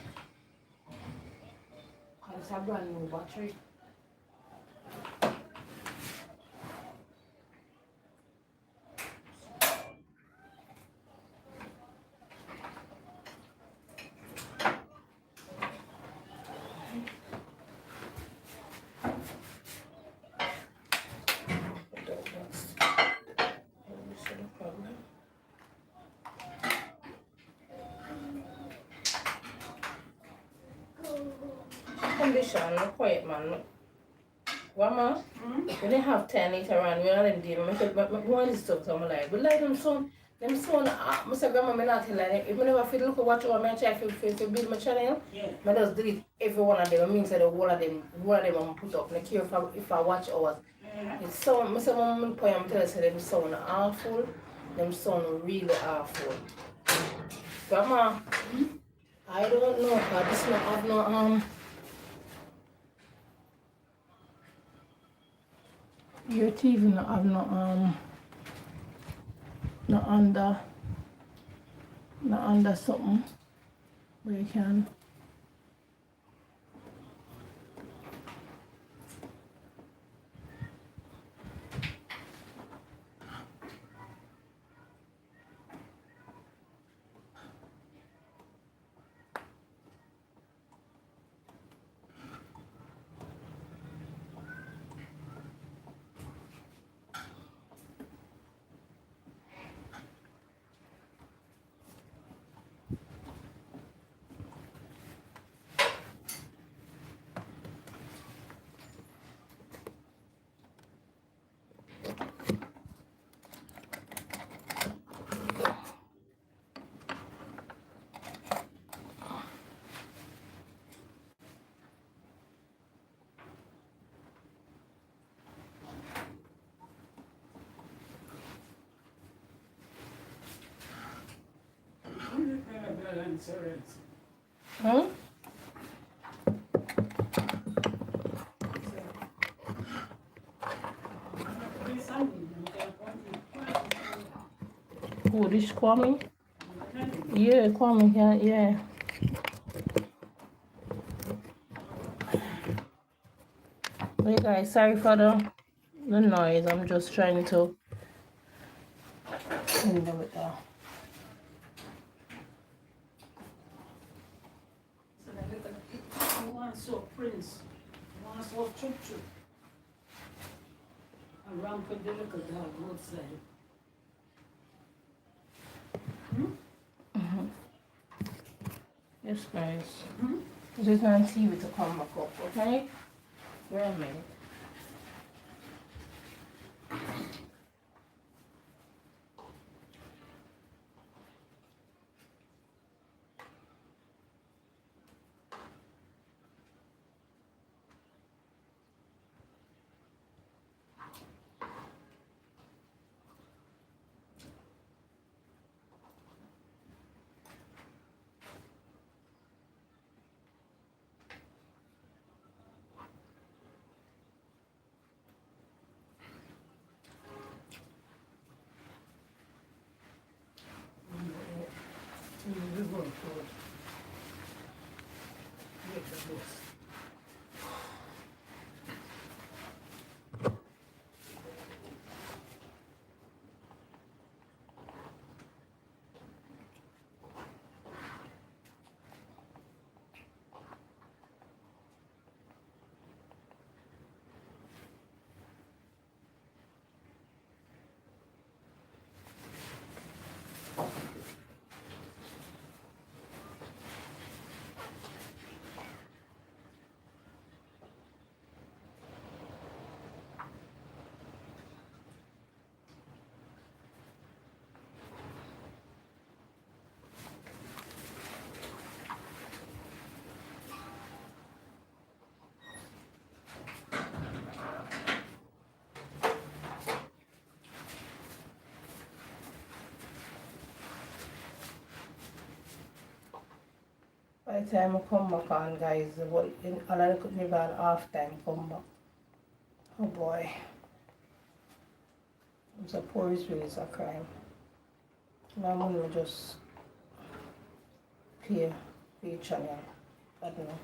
It's a brand new battery. Condition, quiet man. Grandma, we didn't have 10 later on. We all them deal. I said, but one is stuff. So I'm like, but like them son, I said, Grandma, I not tell like, if I never feel look at watch over, I try to build my channel. Yeah. I just delete every one of them. I mean, say the whole of them, I'm put up. I care if I watch hours. It's so, I say, Mom, I'm tell you, say them sound awful. Them sound really awful. Grandma, I don't know, but this not have no, your TV not have no under something where you can. Hmm? Who, this Kwame? Yeah, Kwame, yeah. Hey guys, sorry for the noise. I'm just trying to clean them with that. So Prince, one so Chup Chup. A ramp with the little dog outside. Yes, guys. Just want TV to come back up, okay? Wait a minute. toast. By the time I come back on, guys, I'll could maybe an half time come back. Oh boy. It's a poor really is a crime. My money will just pay for each channel. I don't know.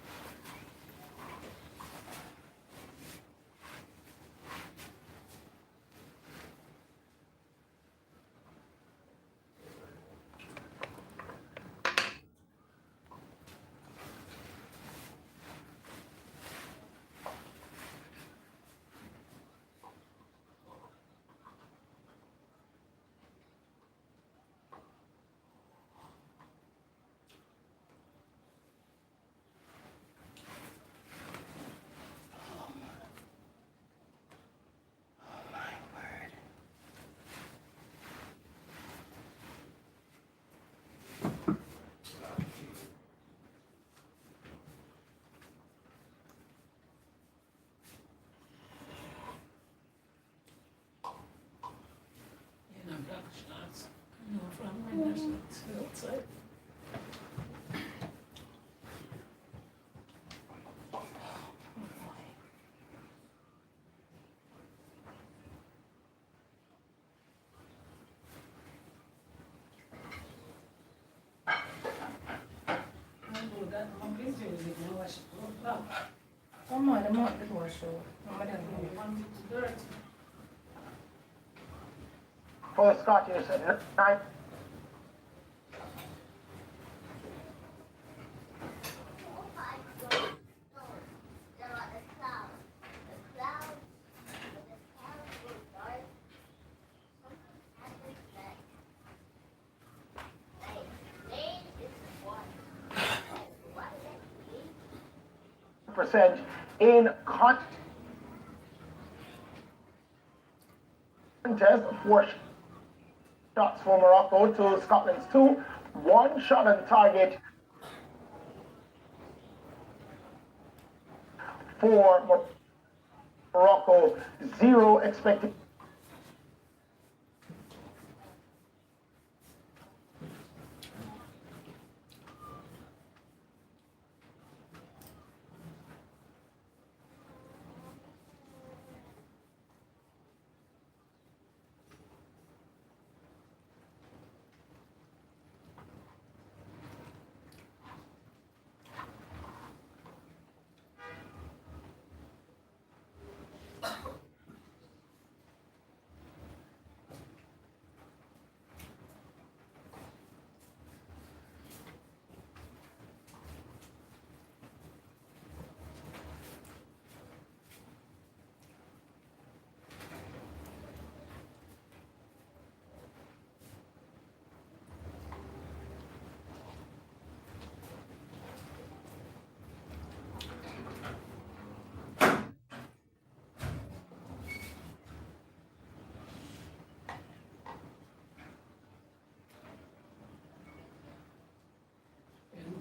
You know, black shots. No, from my shots outside. Come on, I'm not the wash For the Scottish, 9. Percent in contest, 4 shots for Morocco to Scotland's 2, 1 shot on target for Morocco, 0 expected.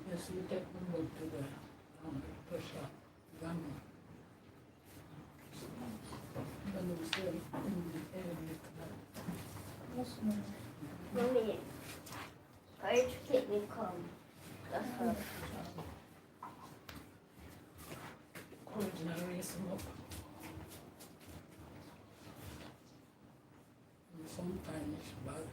Yes, you take them both to the push up. Gun. Then we say in the enemy. Mommy, why did you get me come? That's her. Courage and raise them up. And sometimes it's bad.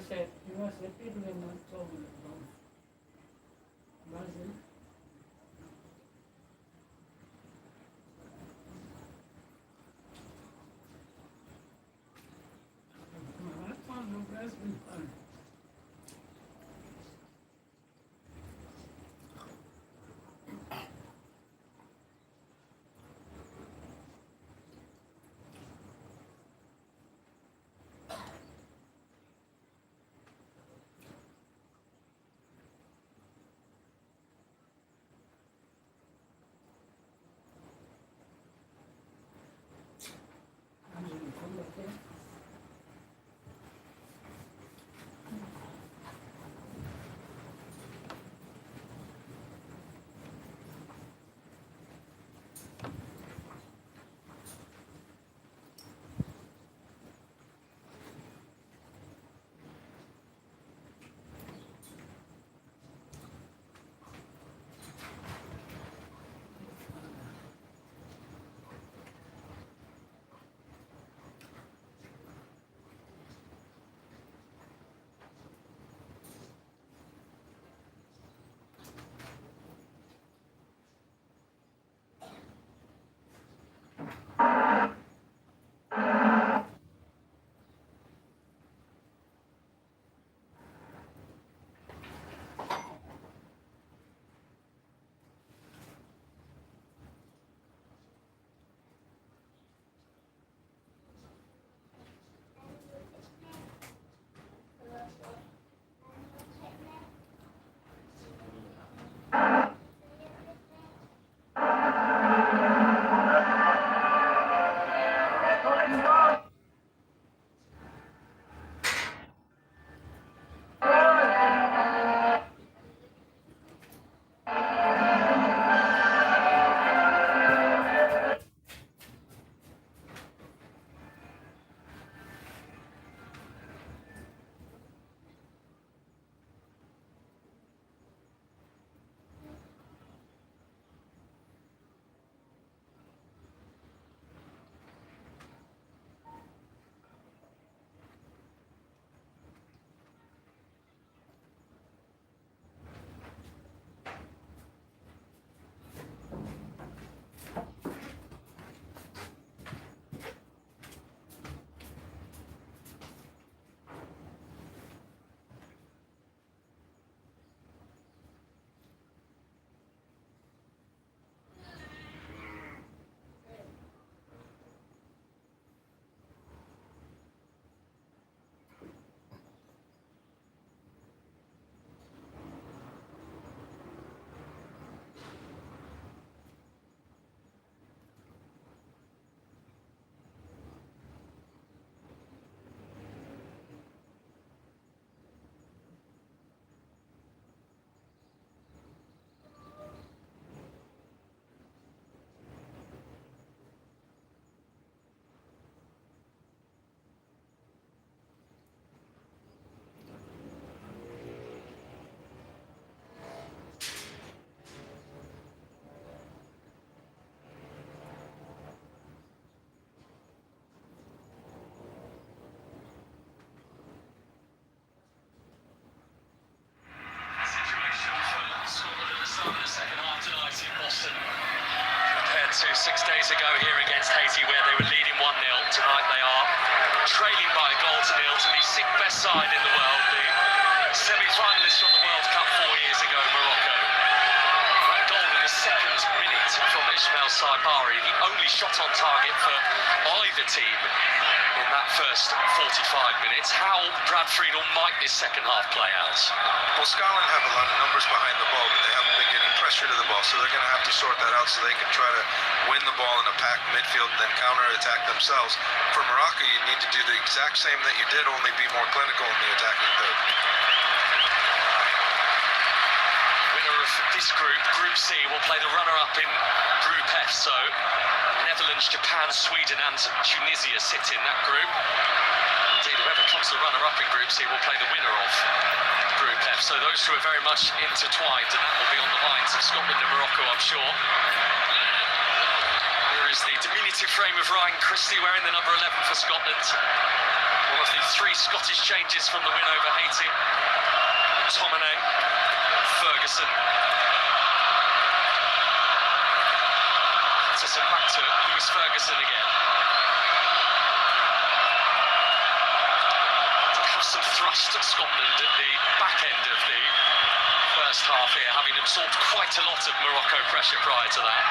said, people in my told me about Brazil. I found no Brazil fan. Compared to 6 days ago here against Haiti, where they were leading 1-0, tonight they are trailing by a goal to nil to the sixth best side in the world, the semi-finalists from the World Cup 4 years ago, Morocco. That goal in the second minute from Ismail Saibari, the only shot on target for either team in that first 45 minutes. How, Brad Friedel, might this second half play out? Well, Scotland have a lot of numbers behind the ball, but they haven't been getting pressure to the ball, so they're going to have to sort that out so they can try to win the ball in a packed midfield and then counter-attack themselves. For Morocco, you need to do the exact same that you did, only be more clinical in the attacking third. Winner of this group, Group C, will play the runner-up in Group F, so Netherlands, Japan, Sweden and Tunisia sit in that group. Indeed, whoever comes the runner-up in Group C will play the winner of Group F. So those two are very much intertwined, and that will be on the minds of Scotland and Morocco, I'm sure. Here is There's the diminutive frame of Ryan Christie wearing the number 11 for Scotland. One of the 3 Scottish changes from the win over Haiti. McTominay, Ferguson. Patterson back to Lewis Ferguson again. They have some thrust at Scotland at the back end of the first half here, having absorbed quite a lot of Morocco pressure prior to that.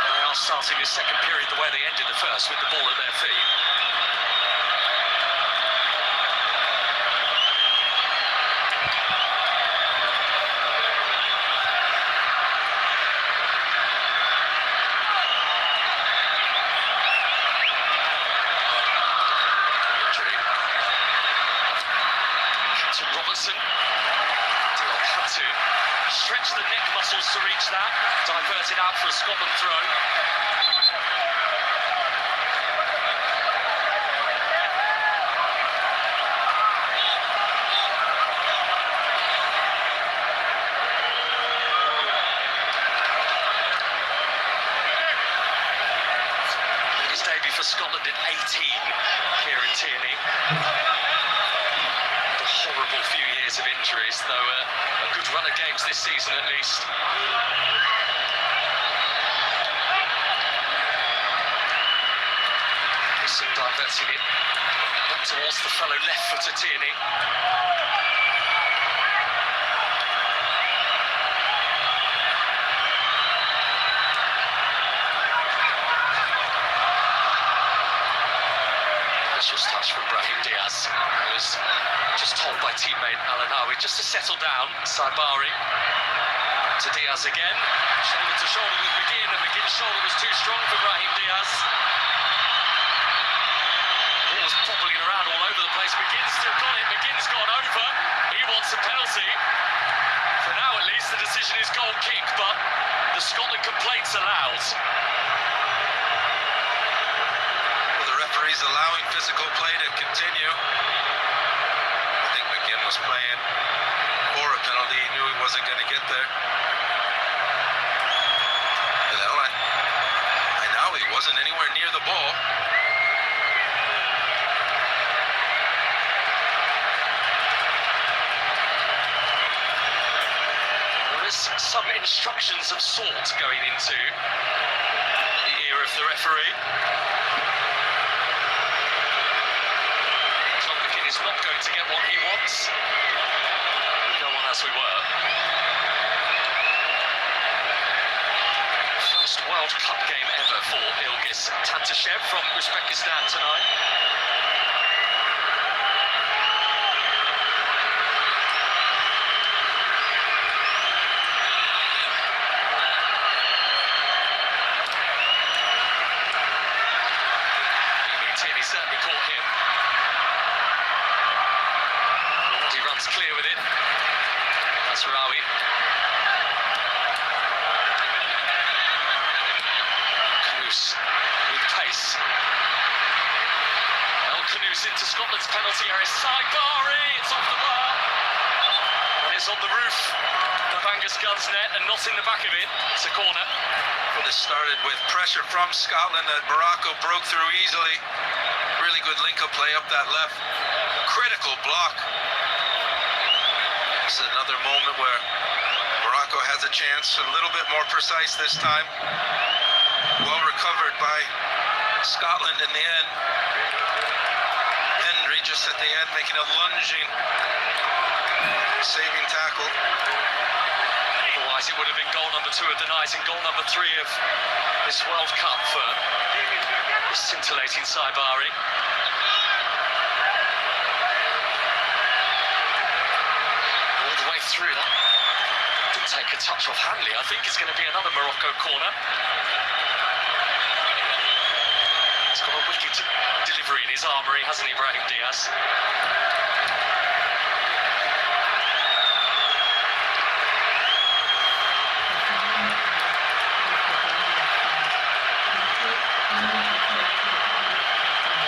They are starting the second period the way they ended the first, with the ball at their feet. Stretch the neck muscles to reach that. Diverted out for a Scotland throw. Biggest debut for Scotland in 18 here in Tierney. A horrible few years of injuries, though a good run of games this season at least. Wilson diverting it back towards the fellow left-footer Tierney. Vicious touch from Brahim Diaz, who was just told by teammate Al-Anawi just to settle down. Saibari to Diaz again, shoulder to shoulder with McGinn, and McGinn's shoulder was too strong for Brahim Diaz. Ball was bobbling around all over the place. McGinn's still got it. McGinn's gone over. He wants a penalty. For now, at least, the decision is goal kick, but the Scotland complaints allowed. Well, the referee's allowing physical play to continue. I think McGinn was playing for a penalty. He knew he wasn't going to get there. You know, I know he wasn't anywhere near the ball. There is some instructions of sort going into the ear of the referee. McGinn is not going to get what he wants. We go on as we were. First World Cup game ever for Ilgiz Tantashev from Uzbekistan tonight. Tierney certainly caught him. He runs clear with it. That's Rawi. Kanoos with pace. El Kanoos into Scotland's penalty area. Saibari, it's off the bar. And it's on the roof of Angus Gunn's net and not in the back of it. It's a corner. Well, this started with pressure from Scotland that Morocco broke through easily. Really good link-up play up that left. Critical block. This is another moment where Morocco has a chance, a little bit more precise this time. Well recovered by Scotland in the end. Hendry just at the end making a lunging, saving tackle. Otherwise it would have been goal number 2 of the night and goal number 3 of this World Cup for the scintillating Saibari. All the way through that. Didn't take a touch off Hanley. I think it's going to be another Morocco corner. He's got a wicked delivery in his armoury, hasn't he, Brahim Diaz?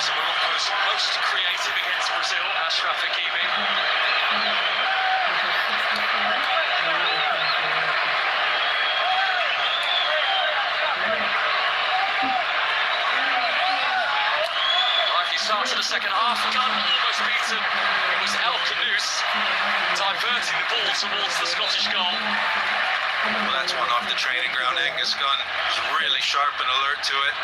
Morocco's most creative against Brazil, Ashraf Hakimi. second half. Gunn almost beaten. It was El Canoes diverting the ball towards the Scottish goal. Well, that's one off the training ground. Angus Gunn was really sharp and alert to it.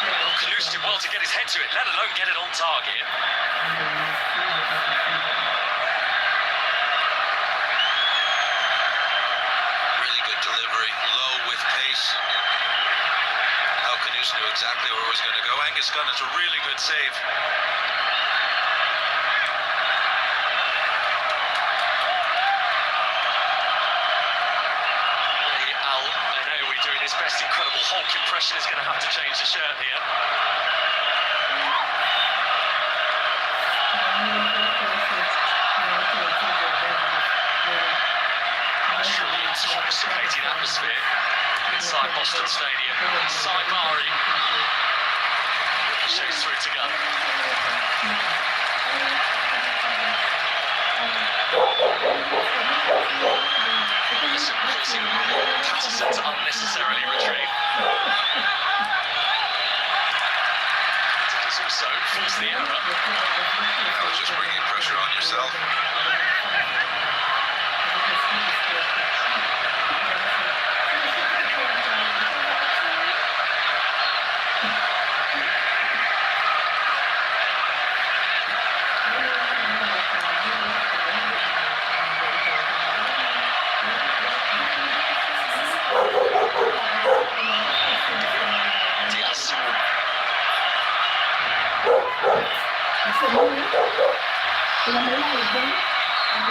El Canoes did well to get his head to it, let alone get it on target. Really good delivery, low with pace. El Canoes knew exactly where it was going to go. Angus Gunn is a really good save. Doing his best incredible Hulk impression is going to have to change the shirt here. Truly intoxicating atmosphere inside Boston Stadium. Saimari ricochets through to Gunn. Forcing Patterson to unnecessarily retreat. It has also forced the error. That was just bringing pressure on yourself.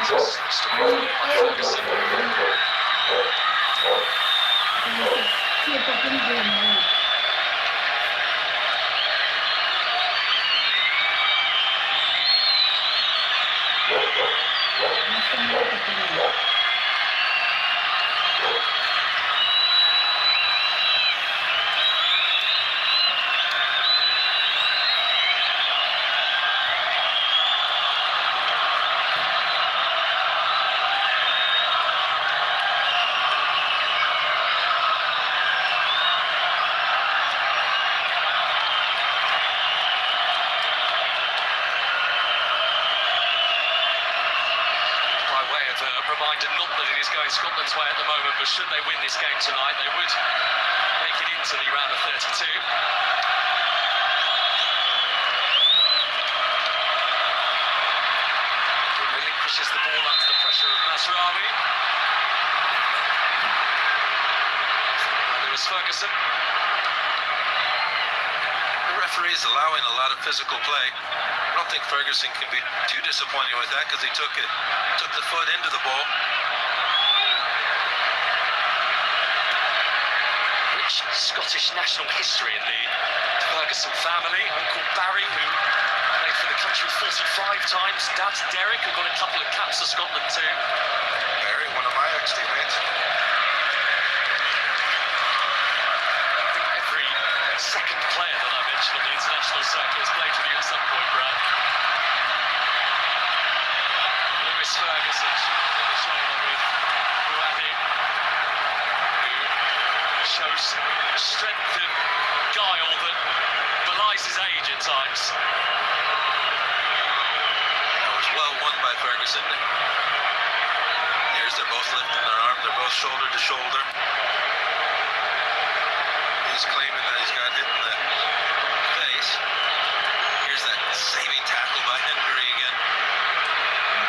Just away from it by Ferguson. Reminder, not that it is going Scotland's way at the moment, but should they win this game tonight, they would make it into the round of 32. Relinquishes the ball under the pressure of Masraoui. Lewis Ferguson. The referee is allowing a lot of physical play. I don't think Ferguson can be too disappointed with that because he took the foot into the ball. Rich Scottish national history in the Ferguson family. Uncle Barry, who played for the country 45 times. Dad Derek, who got a couple of caps for Scotland too. Barry, one of my ex-teammates. Every second player that I mentioned on the international circuit has played with you at some point, Brad. Lewis Ferguson shoulder to shoulder with Buadi, who shows strength and guile that belies his age at times. That was well won by Ferguson. Here's they're both lifting their arm, they're both shoulder to shoulder. He's claiming that he's got hit in the face. Here's that saving tackle by Henry again.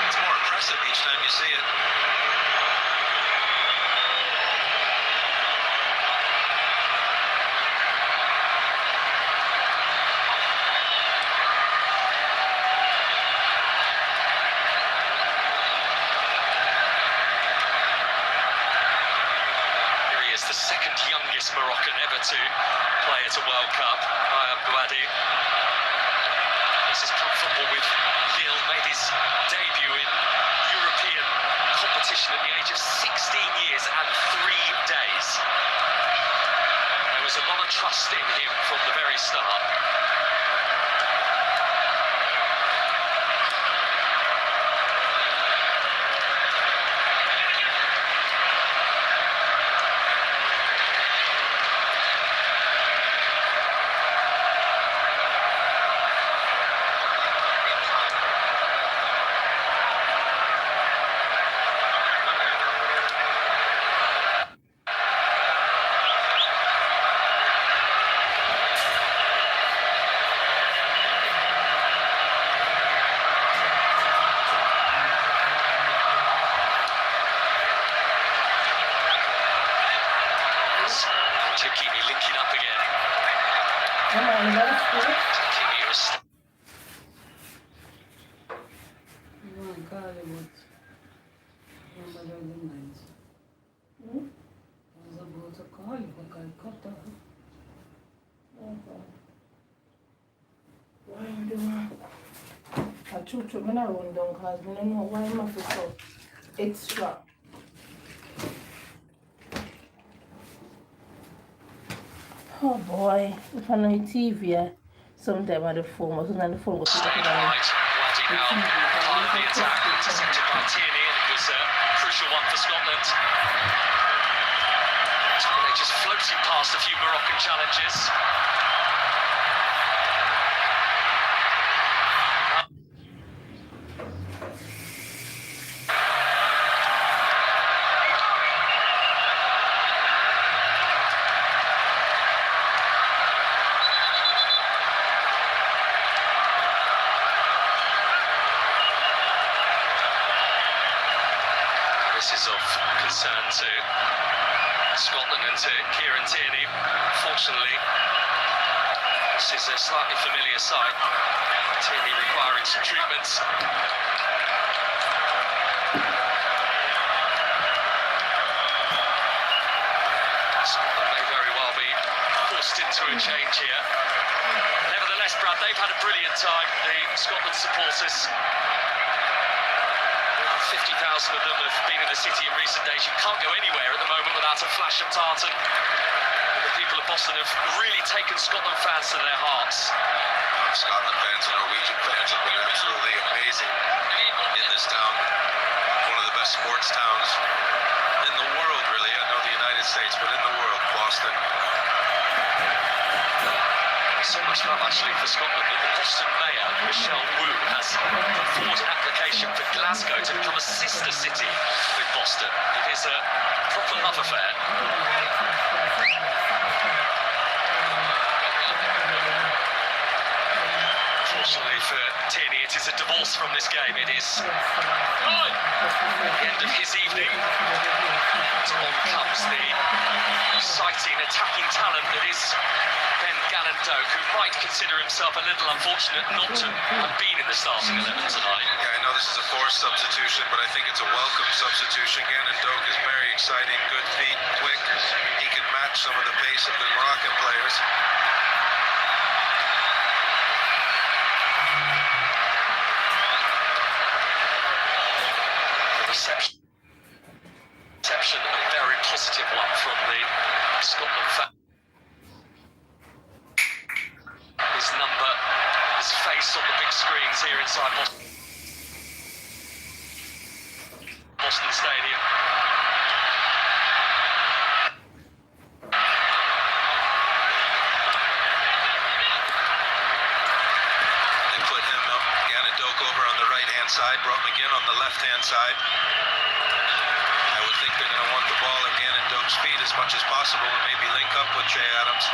It's more impressive each time you see it. The second youngest Moroccan ever to play at a World Cup, Buadi. This is club football with Lille, made his debut in European competition at the age of 16 years and 3 days. There was a lot of trust in him from the very start. taking you a step. You want to call it what? Remember the other night? I was about to call you, but I cut off. Why you doing? I told you, I'm not run down because I don't know why I'm not so extra. Oh boy, if I know TV, sometime on the phone, but sometimes the phone was Staying sitting on wide, Waddy now part of the attack, intercepted by Tierney, and it was a crucial one for Scotland. They're just floating past a few Moroccan challenges. This is of concern to Scotland and to Kieran Tierney. Fortunately, this is a slightly familiar sight. Tierney requiring some treatments. Scotland may very well be forced into a change here. Nevertheless, Brad, they've had a brilliant time, the Scotland supporters. 50,000 of them have been in the city in recent days. You can't go anywhere at the moment without a flash of tartan. The people of Boston have really taken Scotland fans to their hearts. Scotland fans and Norwegian fans have been absolutely amazing in this town. One of the best sports towns in the world, really. I know the United States, but in the world, Boston. So much love actually for Scotland that the Boston Mayor, Michelle Wu, has forwarded an application for Glasgow to become a sister city with Boston. It is a proper love affair. Fortunately for Tierney, it is a divorce from this game. It is the end of his evening. On comes the exciting attacking talent that is Ben Gallant-Doak, who might consider himself a little unfortunate not to have been in the starting 11 tonight. Yeah, I know this is a forced substitution, but I think it's a welcome substitution. Gallant-Doak is very exciting, good feet, quick. He can match some of the pace of the Moroccan players. Reception, a very positive one from the Scotland fan. His number, his face on the big screens here inside Boston Stadium. They put him, Gallant-Doak, over on the right-hand side, brought McGinn on the left-hand side. I would think they're going to want the ball at Gallant-Doak's feet as much as possible and maybe link up with Che Adams.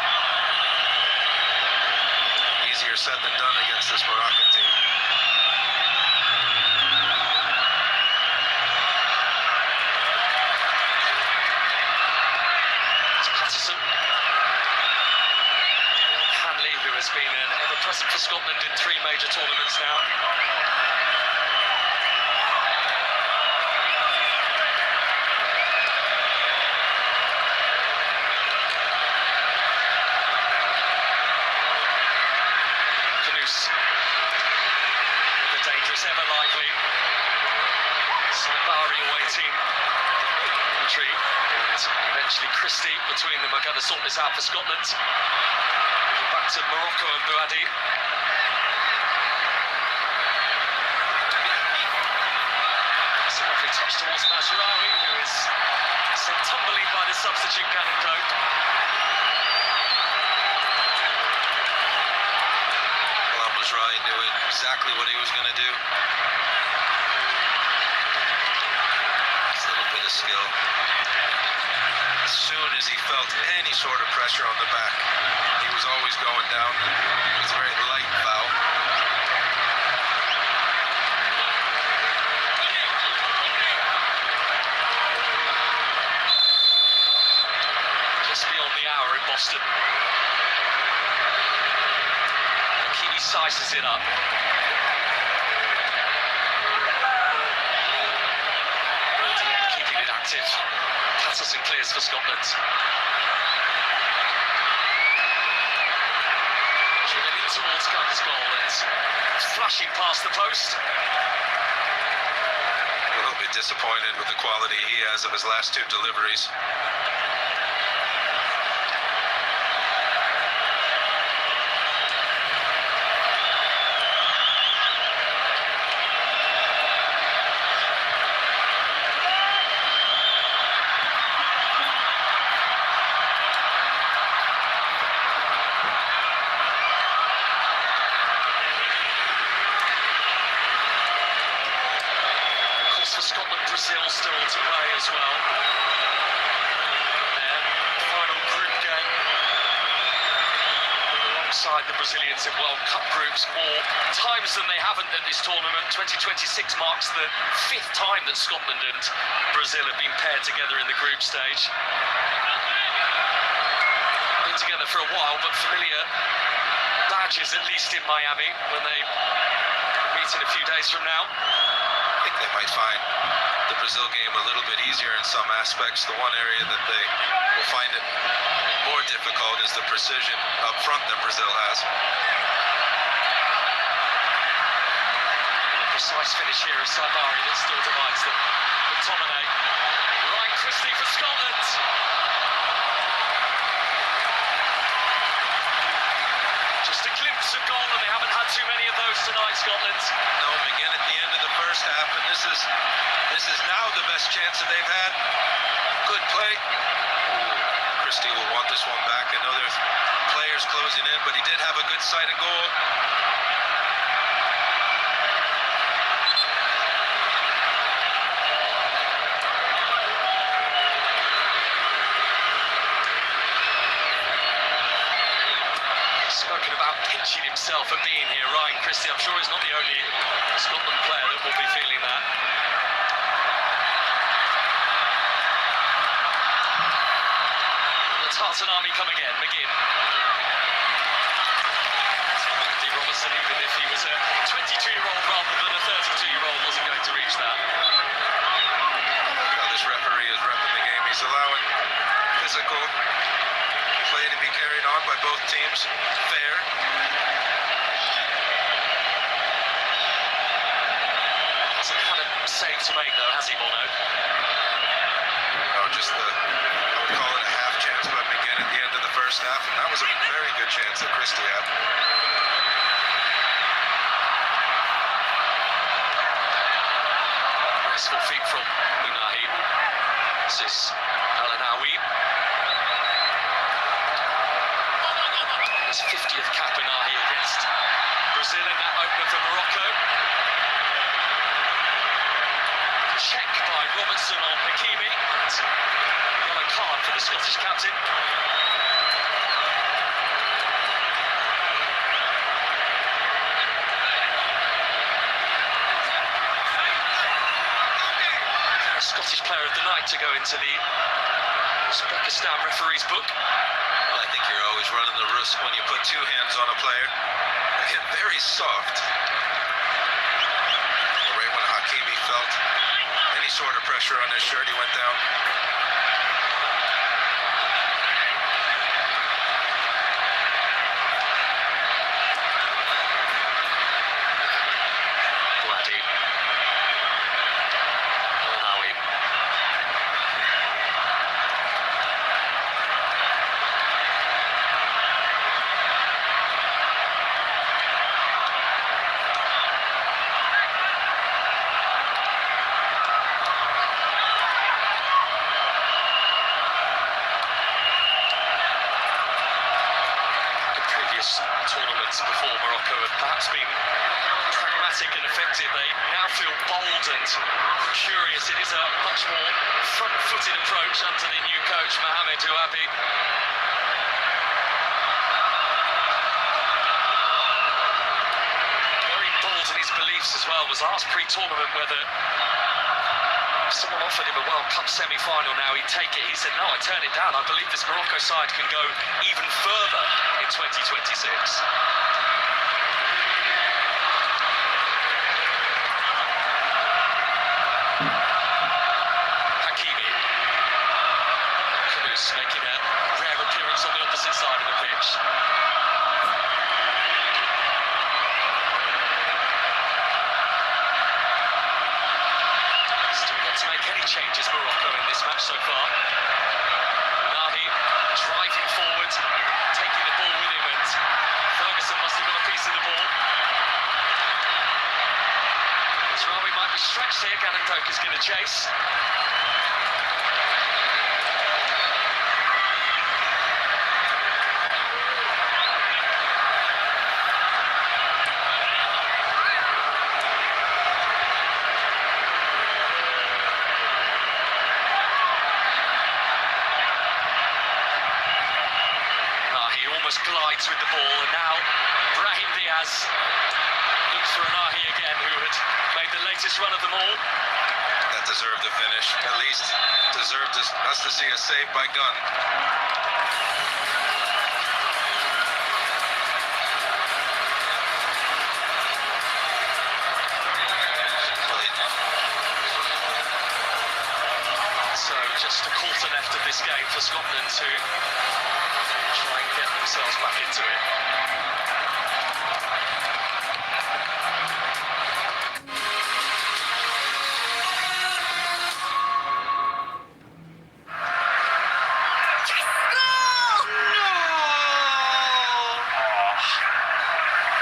Easier said than done against this Moroccan team. It's Patterson. Hanley, who has been an ever-present for Scotland in 3 major tournaments now. The dangerous, ever lively Sabari awaiting entry, and eventually Christie between them are going to sort this out for Scotland. Moving back to Morocco and Bouhaddi. It's a lovely touch towards Mazraoui, who is sent tumbling by the substitute Gallant-Doak. Mazraoui knew exactly what he was going to do. Just a little bit of skill. As soon as he felt any sort of pressure on the back, he was always going down. It's a very light foul. Just beyond the hour in Boston. slices it up. Keeping it active. Patterson clears for Scotland. Driven in towards Gunn's goal, and it's flashing past the post. A little bit disappointed with the quality he has of his last two deliveries. Brazil still to play as well. Their final group game alongside the Brazilians in World Cup groups more times than they haven't at this tournament. 2026 marks the 5th time that Scotland and Brazil have been paired together in the group stage. Been together for a while, but familiar badges, at least in Miami, when they meet in a few days from now. I think they might find the Brazil game a little bit easier in some aspects. The one area that they will find it more difficult is the precision up front that Brazil has. Precise finish here of Saibari that still divides them. McTominay, Ryan Christie for Scotland. Just a glimpse of goal, and they haven't had too many of those tonight, Scotland. No, again at the end of the first half, and this is now the best chance that they've had. Good play. Christie will want this one back. I know there's players closing in, but he did have a good sight of goal. Spoken about pinching himself at being here, Ryan Christie. I'm sure he's not the only Scotland player that will be feeling that. The Tartan Army come again, McGinn. Andy Robertson, even if he was a 22-year-old rather than a 32-year-old, wasn't going to reach that. How this referee is repping the game. He's allowing physical play to be carried on by both teams. Fair. Hasn't had a save to make though, has he, Bono? No, just I would call it a half chance, but again at the end of the first half, and that was a very good chance that Christie had. Graceful feet from Inahi. This is Al-Anawi. His 50th cap Inahi against Brazil in that opener for Morocco. Check by Robertson on Hakimi, and yellow card for the Scottish captain. Scottish player of the night to go into the Uzbekistan referee's book. Well, I think you're always running the risk when you put two hands on a player. Again, very soft. Right when Hakimi felt any sort of pressure on his shirt, he went down. Tournaments before Morocco have perhaps been pragmatic and effective. They now feel bold and curious. It is a much more front-footed approach under the new coach, Mohamed Ouabi. Very bold in his beliefs as well. Was asked pre-tournament whether if someone offered him a World Cup semi-final now, he'd take it. He said, no, I turn it down. I believe this Morocco side can go even further in 2026. many changes Morocco in this match so far. Nahi driving forward, taking the ball with him, and Ferguson must have got a piece of the ball. Traore might be stretched here. Ganandoka's going to chase. He almost glides with the ball, and now Brahim Diaz looks for Nahi again, who had made the latest run of them all. That deserved a finish. At least deserved us to see a save by Gunn. So just a quarter left of this game for Scotland to try and get themselves back into it.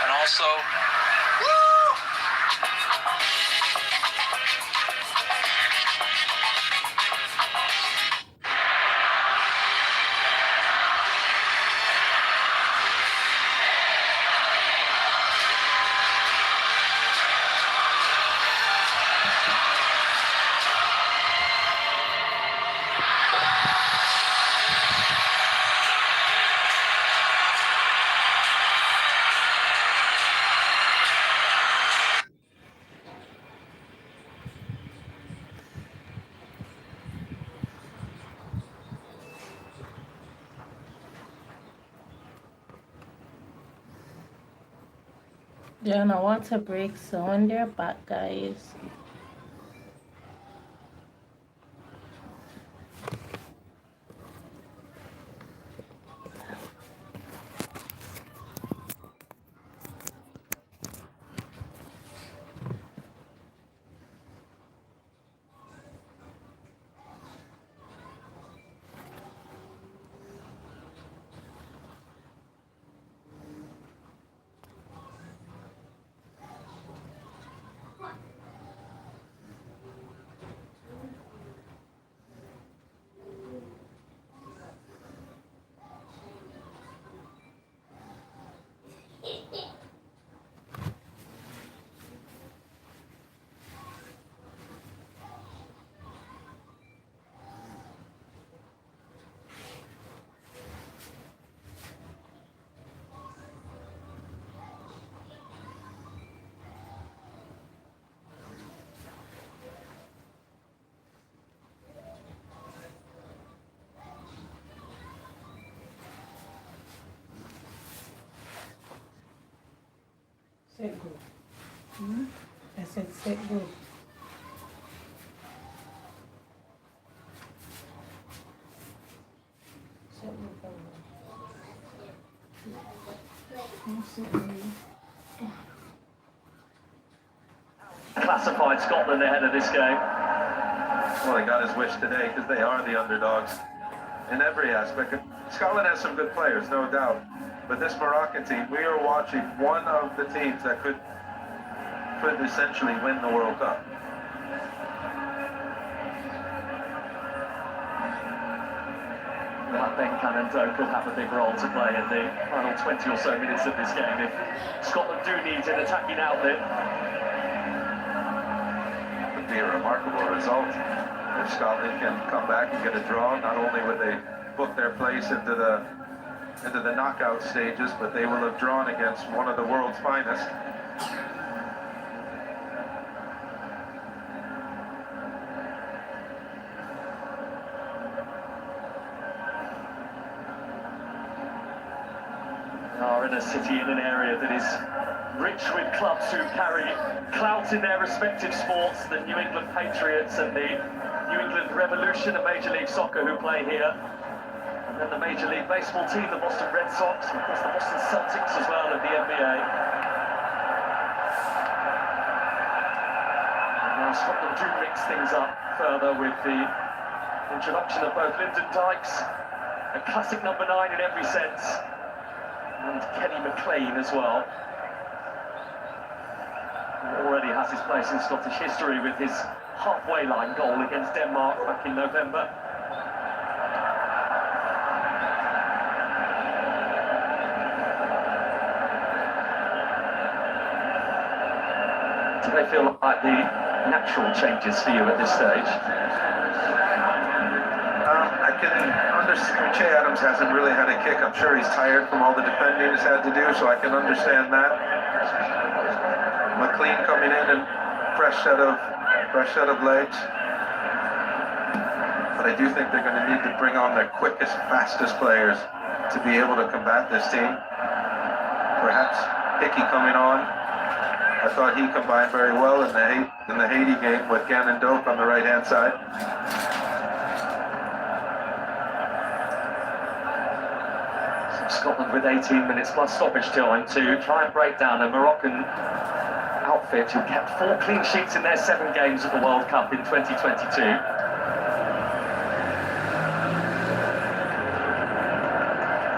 And also, They're on a water break, so when they're back, guys. Set go. I said set go. Set go. Classified Scotland ahead of this game. Well, he got his wish today because they are the underdogs in every aspect. Scotland has some good players, no doubt. But this Moroccan team, we are watching one of the teams that could essentially win the World Cup. That then Ganandoka will have a big role to play in the final 20 or so minutes of this game if Scotland do need an attacking outlet. It would be a remarkable result if Scotland can come back and get a draw. Not only would they book their place into the knockout stages, but they will have drawn against one of the world's finest. Are in a city, in an area that is rich with clubs who carry clout in their respective sports, the New England Patriots and the New England Revolution of Major League Soccer who play here. And then the Major League Baseball team, the Boston Red Sox, and of course the Boston Celtics as well of the NBA. And now Now Scotland do mix things up further with the introduction of both Lyndon Dykes, a classic number 9 in every sense, and Kenny McLean as well, who already has his place in Scottish history with his halfway line goal against Denmark back in November. Do they feel like the natural changes for you at this stage? I can understand. Che Adams hasn't really had a kick. I'm sure he's tired from all the defending he's had to do, so I can understand that. McLean coming in and fresh set of legs. But I do think they're going to need to bring on their quickest, fastest players to be able to combat this team. Perhaps Hickey coming on. I thought he combined very well in the Haiti game with Gannon Doak on the right-hand side. Scotland with 18 minutes plus stoppage time to try and break down a Moroccan outfit who kept 4 clean sheets in their 7 games at the World Cup in 2022.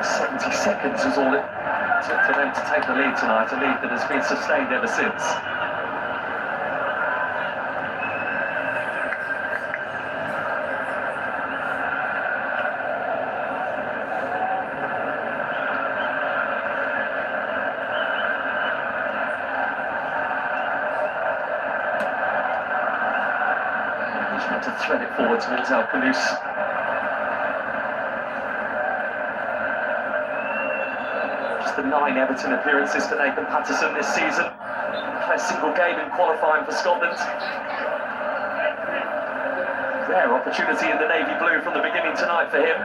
70 seconds was all it took for them to take the lead tonight, a lead that has been sustained ever since. He's trying to thread it forward towards El Khanous. The 9 Everton appearances for Nathan Patterson this season. A single game in qualifying for Scotland. Rare opportunity in the navy blue from the beginning tonight for him.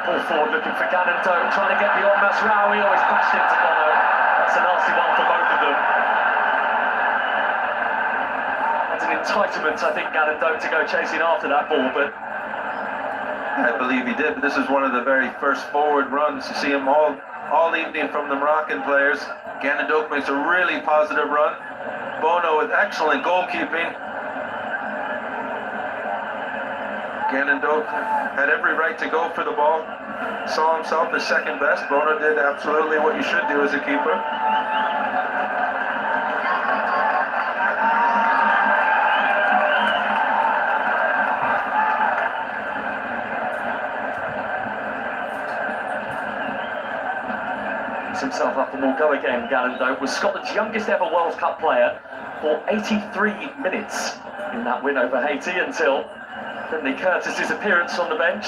Ball forward looking for Gannon Doak, trying to get beyond Masraoui, always bashed into Bono. That's a nasty one for both of them. That's an entitlement, I think, Gannon Doak to go chasing after that ball, but... I believe he did, but this is one of the very first forward runs. You see him all evening from the Moroccan players. Gannon Doak makes a really positive run. Bono with excellent goalkeeping. Gannon Doak had every right to go for the ball. Saw himself as second best. Bono did absolutely what you should do as a keeper. Picks himself up and will go again. Gannon Doak was Scotland's youngest ever World Cup player for 83 minutes in that win over Haiti until Finlay Curtis's appearance on the bench.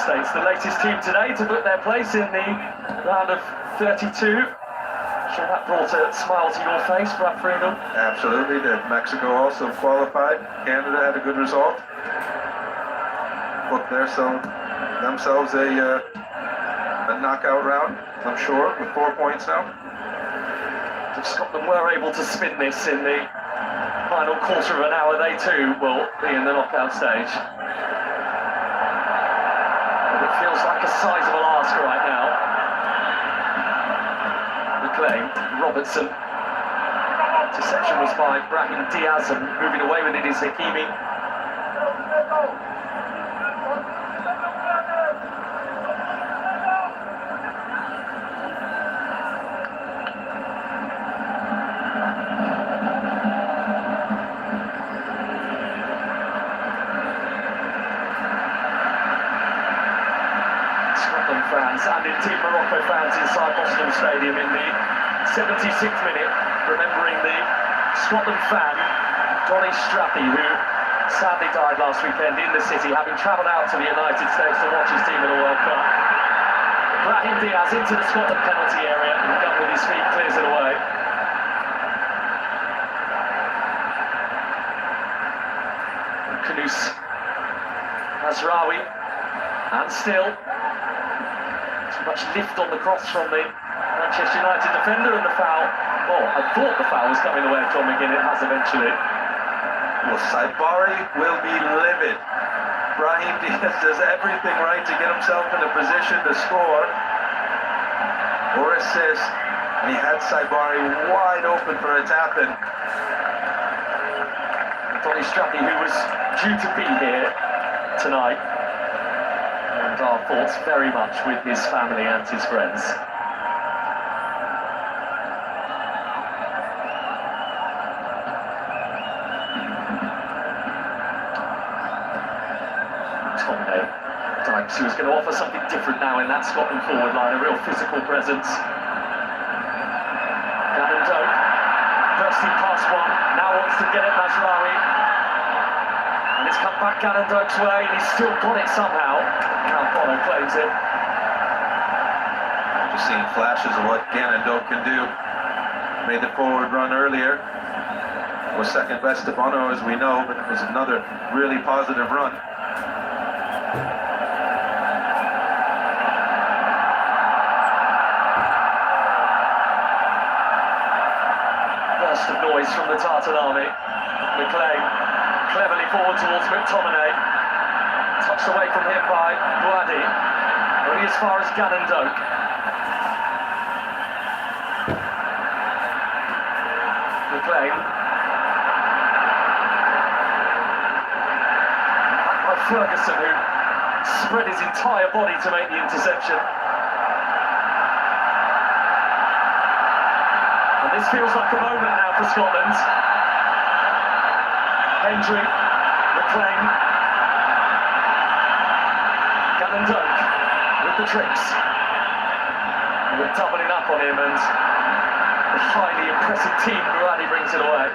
States, the latest team today to book their place in the round of 32. Sure that brought a smile to your face, Brad Friedel? Absolutely did. Mexico also qualified. Canada had a good result. Booked themselves a knockout round, I'm sure, with 4 points now. If Scotland were able to spin this in the final quarter of an hour, they too will be in the knockout stage. Feels like a sizable ask right now. McLean, Robertson. Deception was by Brahim Diaz, and moving away with it is Hakimi. Team Morocco fans inside Boston Stadium in the 76th minute, remembering the Scotland fan, Donny Strappy, who sadly died last weekend in the city, having travelled out to the United States to watch his team in the World Cup. Brahim Diaz into the Scotland penalty area, and Gunn with his feet clears it away. Kudus, Mazraoui, and still too much lift on the cross from the Manchester United defender, and the foul. Well, I thought the foul was coming away from McGinn, it has eventually. Well, Saibari will be livid. Brahim Diaz does everything right to get himself in a position to score or assist, and he had Saibari wide open for a tap-in. Donny Strappy, who was due to be here tonight, and our thoughts very much with his family and his friends. Dykes, who was going to offer something different now in that Scotland forward line, a real physical presence. Gannon Doak, bursting past one, now wants to get it, Mazraoui. And it's come back Gannon Doak's way, and he's still got it somehow. Now Bono claims it. Just seeing flashes of what Gannon Doak can do. Made the forward run earlier. Was second best to Bono, as we know, but it was another really positive run. Burst of noise from the Tartan army. McLean cleverly forward towards McTominay. Touched away from him by Bouadi. Only as far as Gannon Doak. McLean. Back by Ferguson, who spread his entire body to make the interception. And this feels like a moment now for Scotland. Hendry, McLean, Gannon Doak with the tricks. We're doubling up on him, and the highly impressive team Bouadi brings it away.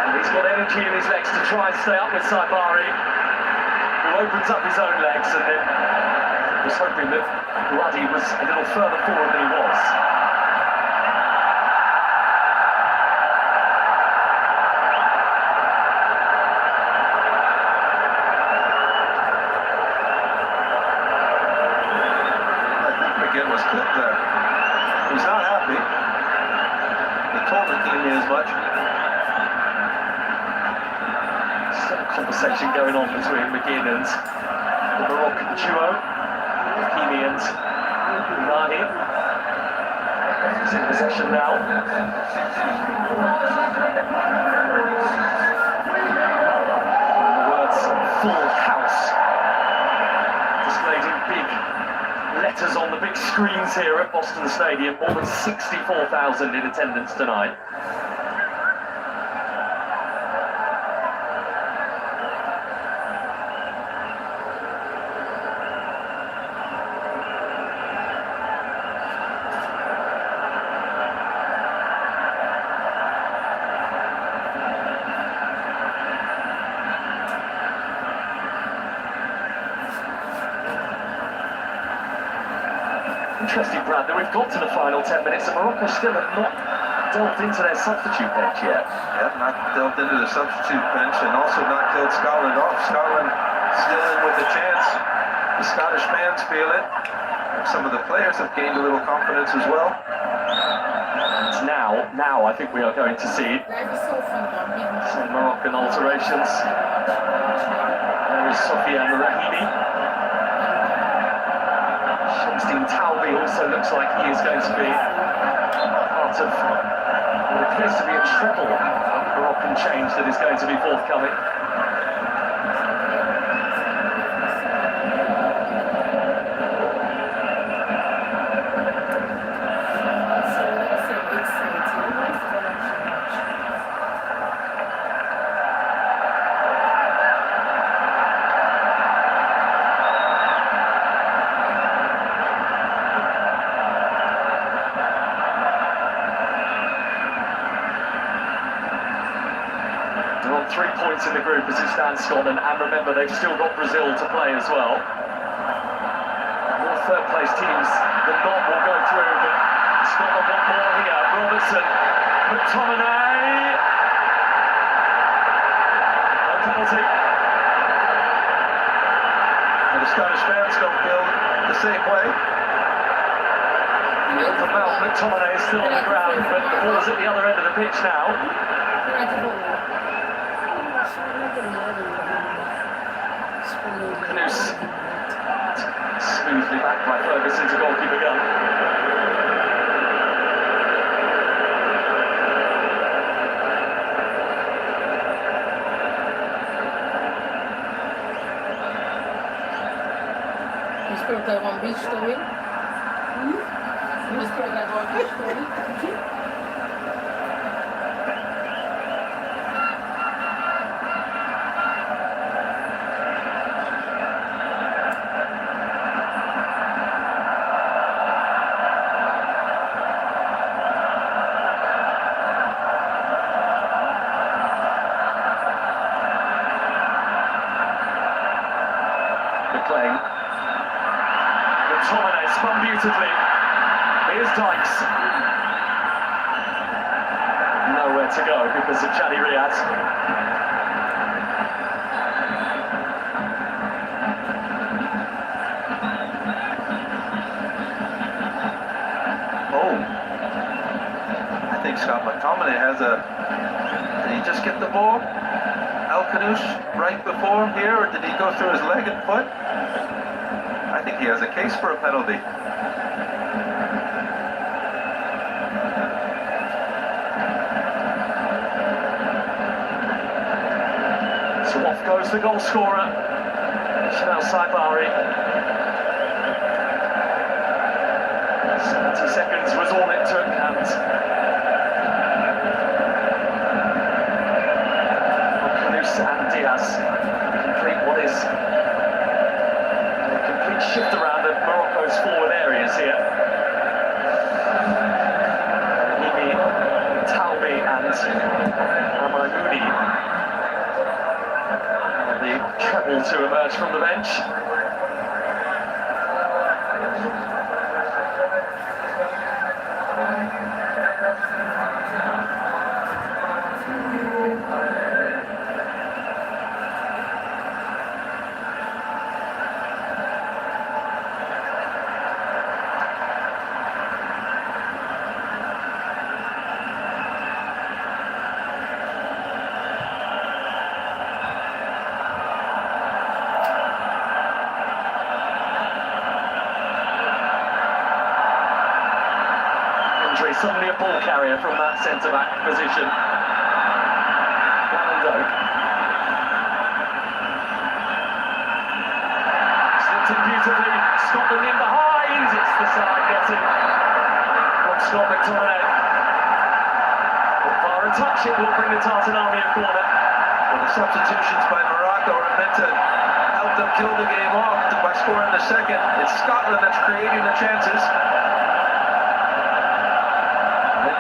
And he's got energy in his legs to try and stay up with Saibari, who opens up his own legs, and then was hoping that Bouadi was a little further forward than he was. Was clipped there. He's not happy. He told the team as much. Still a conversation going on between McGinn and the Moroccan duo. Hakimi and Nani. He's in possession now. The words "full house" displayed in big letters on the big screens here at Boston Stadium. More than 64,000 in attendance tonight. Interesting, Brad, that we've got to the final 10 minutes and Morocco still have not delved into their substitute bench yet. Yeah, not delved into the substitute bench, and also not killed Scotland off. Scotland still in with a chance. The Scottish fans feel it. Some of the players have gained a little confidence as well. It's now I think we are going to see some Moroccan alterations. There is Sofiane Rahimi. Shamsteen Talbi also looks like he is going to be part of what appears to be a treble Moroccan change that is going to be forthcoming. 3 points in the group as it stands, Scotland, and remember they've still got Brazil to play as well. More third place teams than not will go through, but Scotland want more here. Robertson, McTominay. No penalty. And the Scottish fans don't feel the same way. The mouth, McTominay is still on the ground, but the ball's at the other end of the pitch now. Knus. Smoothly back by Ferguson to goalkeeper Gunn. You spoke that one beach story? You spoke that one beach story? Playing. McTominay spun beautifully. Here's Dykes. Nowhere to go because of Chadi Riyad. Oh, I think Scott McTominay has a. Did he just get the ball? El Knus right before here, or did he go through his leg and foot? I think he has a case for a penalty. So off goes the goal scorer, Chanel Saibari. 70 seconds was all it took, and Knus and Diaz complete what is a complete shift around of Morocco's forward areas here. Imi, Talbi and Amaimouni. The treble to emerge from the bench. Suddenly a ball carrier from that centre-back position. Slipped in beautifully, Scotland in behind, it's the side getting from Scott McTominay. Far a touch, it will bring the Tartan Army a corner. Well, the substitutions by Morocco are meant to help them kill the game off by scoring the second. It's Scotland that's creating the chances.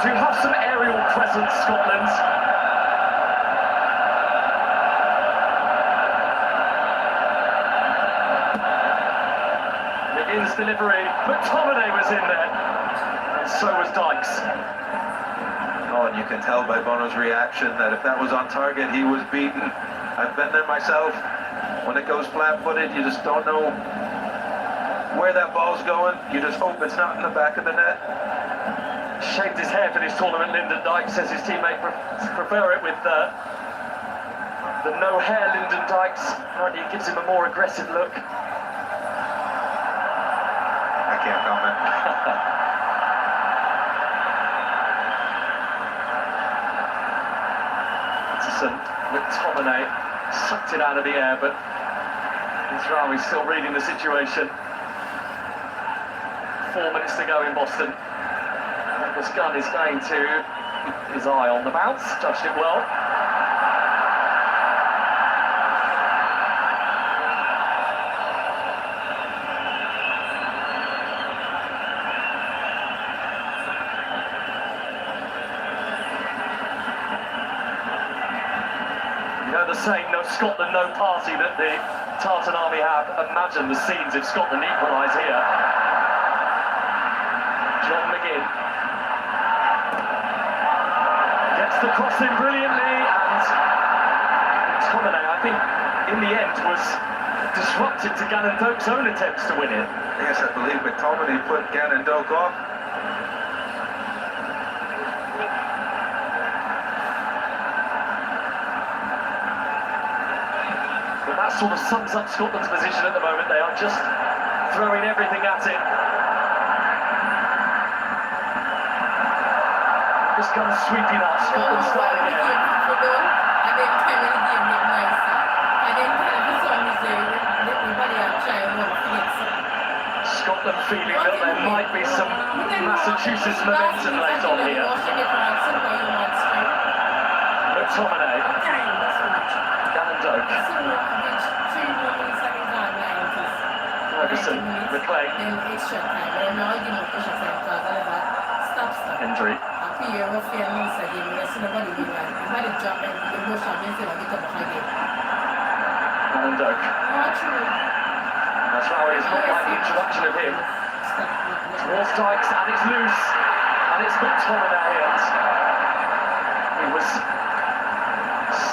Do have some aerial presence, Scotland. McGinn's delivery, McTominay was in there, and so was Dykes. Oh, and you can tell by Bono's reaction that if that was on target, he was beaten. I've been there myself. When it goes flat-footed, you just don't know where that ball's going. You just hope it's not in the back of the net. Shaved his hair for this tournament, Lyndon Dykes says his teammate prefer it with the no hair Lyndon Dykes. Apparently it gives him a more aggressive look. I can't comment. McTominay sucked it out of the air, but Israeli's still reading the situation. 4 minutes to go in Boston. This gun is going to keep his eye on the bounce, judged it well. saying no Scotland, no party that the Tartan Army have. Imagine the scenes if Scotland equalise here. John McGinn gets the cross in brilliantly, and McTominay, I think, in the end was disrupted to Gannon Doak's own attempts to win it. Yes, I believe McTominay put Gannon Doak off. But that sort of sums up Scotland's position at the moment. They are just throwing everything at it. Just comes sweeping up. Scotland starting again. And then kind of game look nicer. And then kind of for some reason, everybody are trying to fix it. Scotland feeling that there might be some Massachusetts momentum left on here. McTominay, Gannon Doak, Ferguson, McLean, Hendry. Gannon Doak. That's how it is, not like the introduction of him. Towards Dykes, and it's loose. And it's McTominay, and he was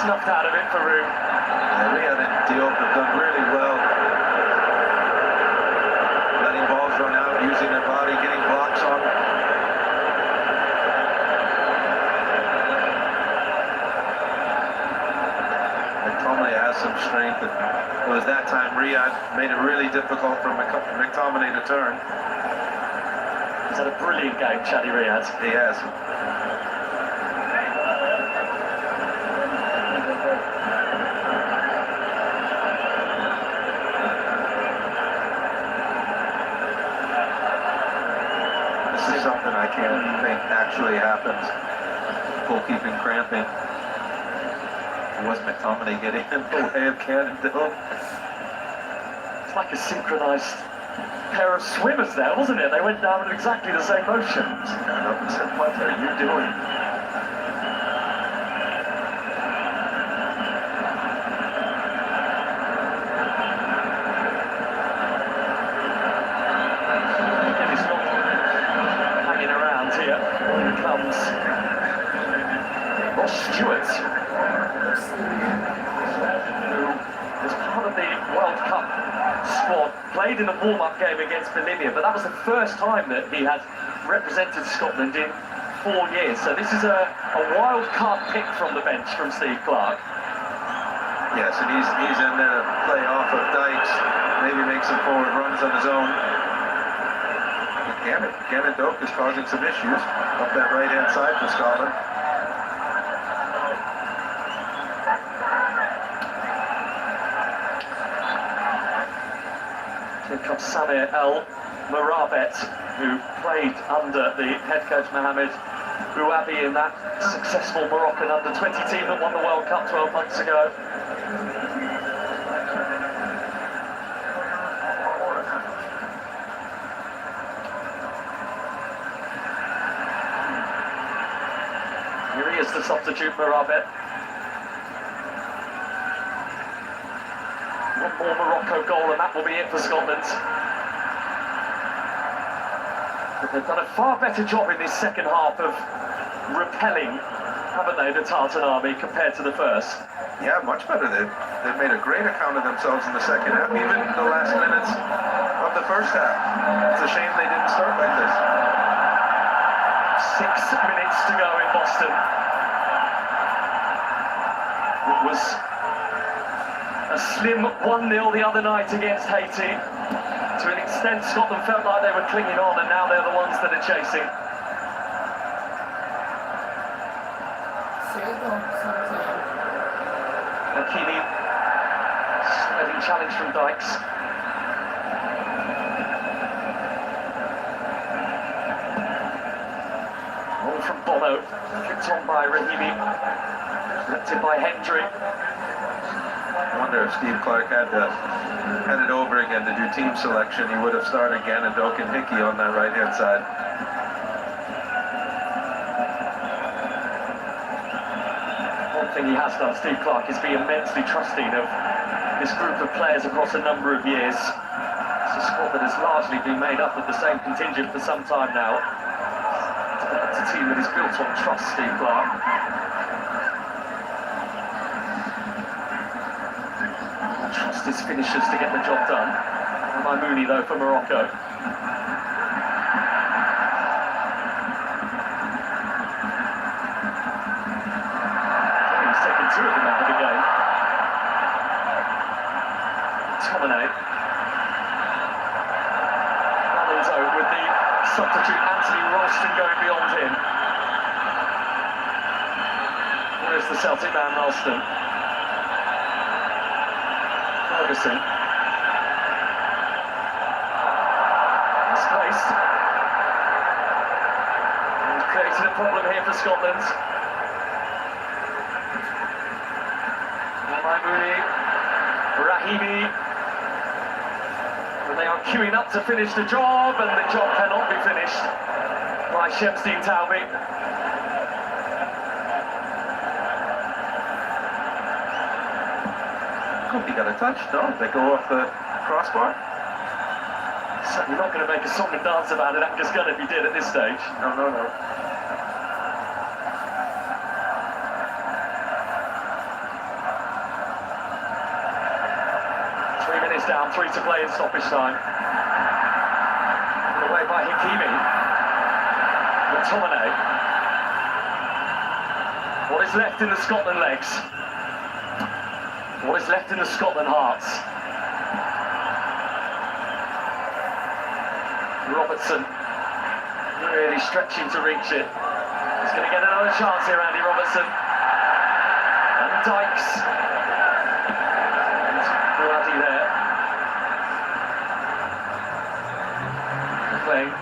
snuffed out of it for room. Riyad and Diop have done really well. Letting balls run out, using their body, getting blocks on. McTominay has some strength. It was that time Riyad made it really difficult for McTominay to turn. He's had a brilliant game, Chaddy Riyad. He has. This is something I can't think actually happens. Goalkeeping cramping. Was McTominay getting in the way of Gannon Doak? It's like a synchronised pair of swimmers there, wasn't it? They went down in exactly the same motions. And up and said, what are you doing? And he's not hanging around here. Here comes Ross Stewart, who was part of the World Cup squad, played in a warm-up game against Bolivia, but that was the first time that he had represented Scotland in 4 years. So this is a wild card pick from the bench from Steve Clarke. Yes, and he's in there to play off of Dykes, maybe make some forward runs on his own. Gannon Doak is causing some issues up that right-hand side for Scotland. Here comes Samir El Morabet, who played under the head coach Mohamed Bouabi in that successful Moroccan under-20 team that won the World Cup 12 months ago. Here he is, the substitute Morabet. One more Morocco goal and that will be it for Scotland. But they've done a far better job in this second half of repelling, haven't they, the Tartan Army compared to the first? Yeah, much better. They've made a great account of themselves in the second half, even in the last minutes of the first half. It's a shame they didn't start like this. 6 minutes to go in Boston. It was a slim 1-0 the other night against Haiti. To an extent, Scotland felt like they were clinging on, and now they're the ones that are chasing. Hakimi, sliding challenge from Dykes. Ball from Bono, kicked on by Rahimi, collected by Hendry. I wonder if Steve Clarke had it over again to do team selection, he would have started Gannon Doak and Hickey on that right-hand side. One thing thing he has done, Steve Clarke, is be immensely trusting of this group of players across a number of years. It's a squad that has largely been made up of the same contingent for some time now. It's a team that is built on trust, Steve Clarke. Trust his finishers to get the job done. Mooney though for Morocco. He's taken 2 of them out of the game. Tomine. Alonso with the substitute Anthony Royston going beyond him. Where's the Celtic man, Ralston? Ferguson. Misplaced. He's created a problem here for Scotland. Mooney, Rahimi. But they are queuing up to finish the job, and the job cannot be finished by Shemstein Taubi. He got a touch, no? They go off the crossbar? Certainly not going to make a song and dance about it, Angus Gunn, if he did at this stage. No. 3 minutes down, 3 to play in stoppage time. Put away by Hakimi. McTominay. What is left in the Scotland legs? What is left in the Scotland hearts? Robertson really stretching to reach it. He's going to get another chance here, Andy Robertson. And Dykes. And Brady there. Playing.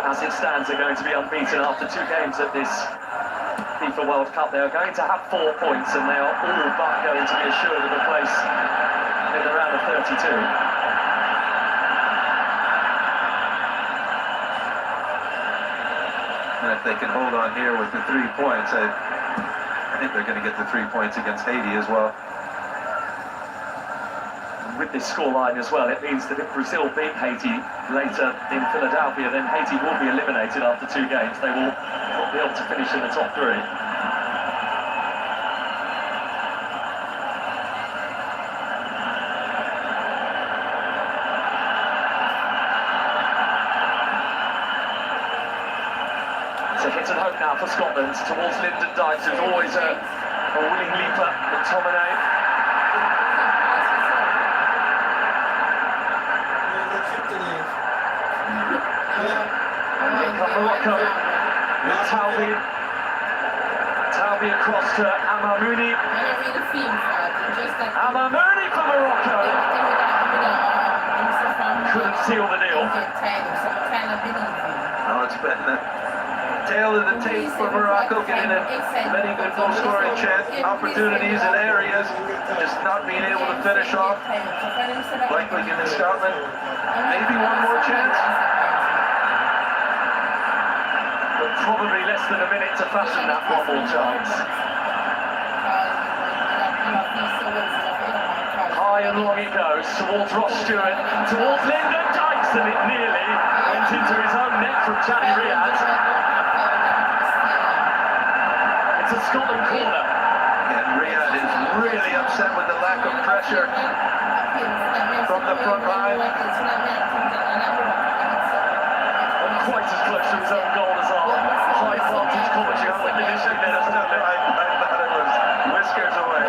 As it stands, are going to be unbeaten after 2 games at this FIFA World Cup. They are going to have 4 points, and they are all but going to be assured of a place in the round of 32. And if they can hold on here with the 3 points, I think they're going to get the 3 points against Haiti as well. With this scoreline as well, it means that if Brazil beat Haiti later in Philadelphia, then Haiti will be eliminated after 2 games. They will not be able to finish in the top 3. It's a hit and hope now for Scotland towards Lyndon Dykes, who's always a willing leaper. McTominay. Morocco with Taubi across to Mooney. Mooney for Morocco. Couldn't seal the deal. Now it's been the tail of the tape for Morocco, getting many good goal-scoring opportunities in areas, just not being able to finish off. Likely in Scotland, maybe one more chance. Probably less than a minute to fashion that one more chance. High and long it goes towards Ross Stewart, towards Lyndon Dykes, and it nearly went into his own net from Chadi Riyad. It's a Scotland corner. And Riyad is really upset with the lack of pressure from the front line. Quite as close to his own goal as our high vantage commentary on the conditioning there. I thought it was whiskers away.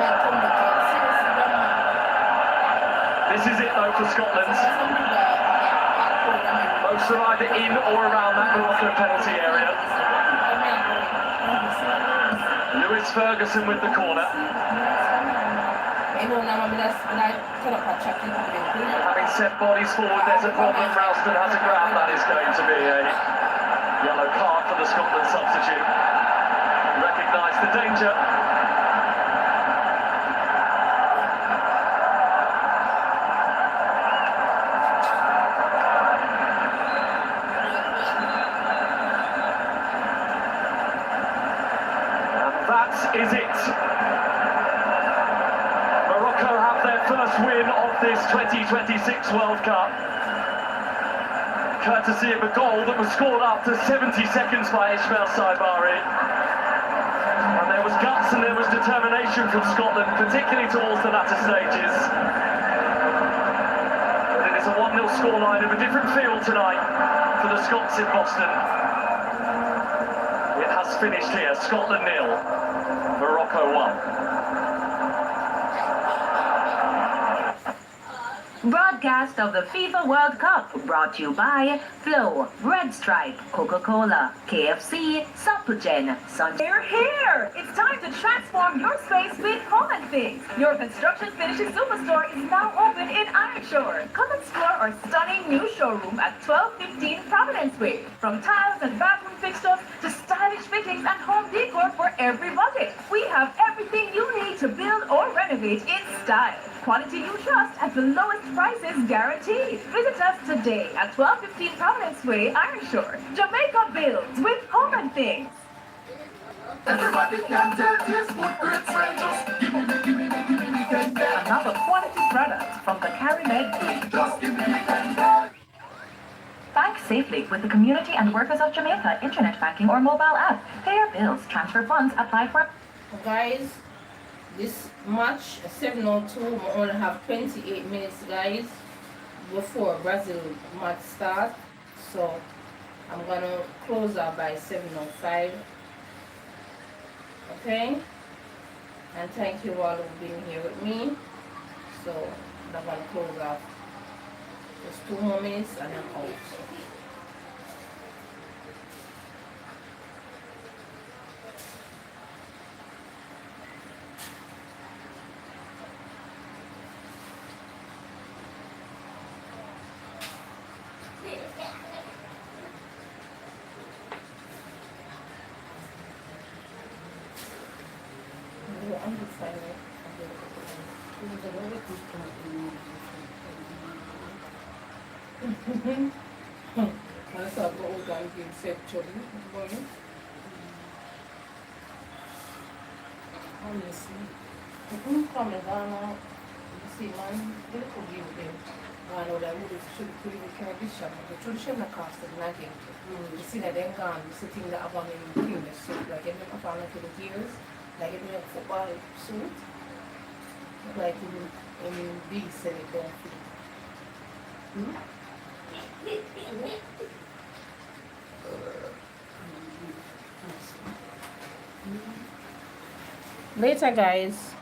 This is it though for Scotland. Most are either in or around that Morocco penalty area. Lewis Ferguson with the corner. Having sent bodies forward, there's a problem. Ralston has a grab. That is going to be a yellow card for the Scotland substitute. Recognise the danger. That is it. Morocco have their first win of this 2026 World Cup. Courtesy of a goal that was scored after 70 seconds by Ismail Saibari. And there was guts and there was determination from Scotland, particularly towards the latter stages. But it is a 1-0 scoreline of a different feel tonight for the Scots in Boston. It has finished here, Scotland 0, Morocco 1. Broadcast of the FIFA World Cup brought to you by Flow, Red Stripe, Coca-Cola, KFC, Suppogen, Sun. They're here! It's time to transform your space with Home and Things. Your construction finishes superstore is now open in Ironshore. Come explore our stunning new showroom at 1215 Providence Way. From tiles and bathroom fixtures to stylish fittings and home decor for every budget. We have everything you need to build or renovate in style. Quality you trust at the lowest prices guaranteed. Visit us today at 1215 Providence Way, Ironshore. Jamaica builds with Home and Things. Everybody can tell this food great just give me Another quality product from the CariMed Group. just give me Bank safely with the Community and Workers of Jamaica internet banking or mobile app. Pay your bills, transfer funds, apply for... Guys, this match 7:02, we only have 28 minutes, guys, before Brazil match start. So I'm gonna close out by 7:05. Okay, and thank you all who've been here with me. So I'm gonna close out just 2 more minutes and I'm out. Football suit, like in big Senegal. Later, guys.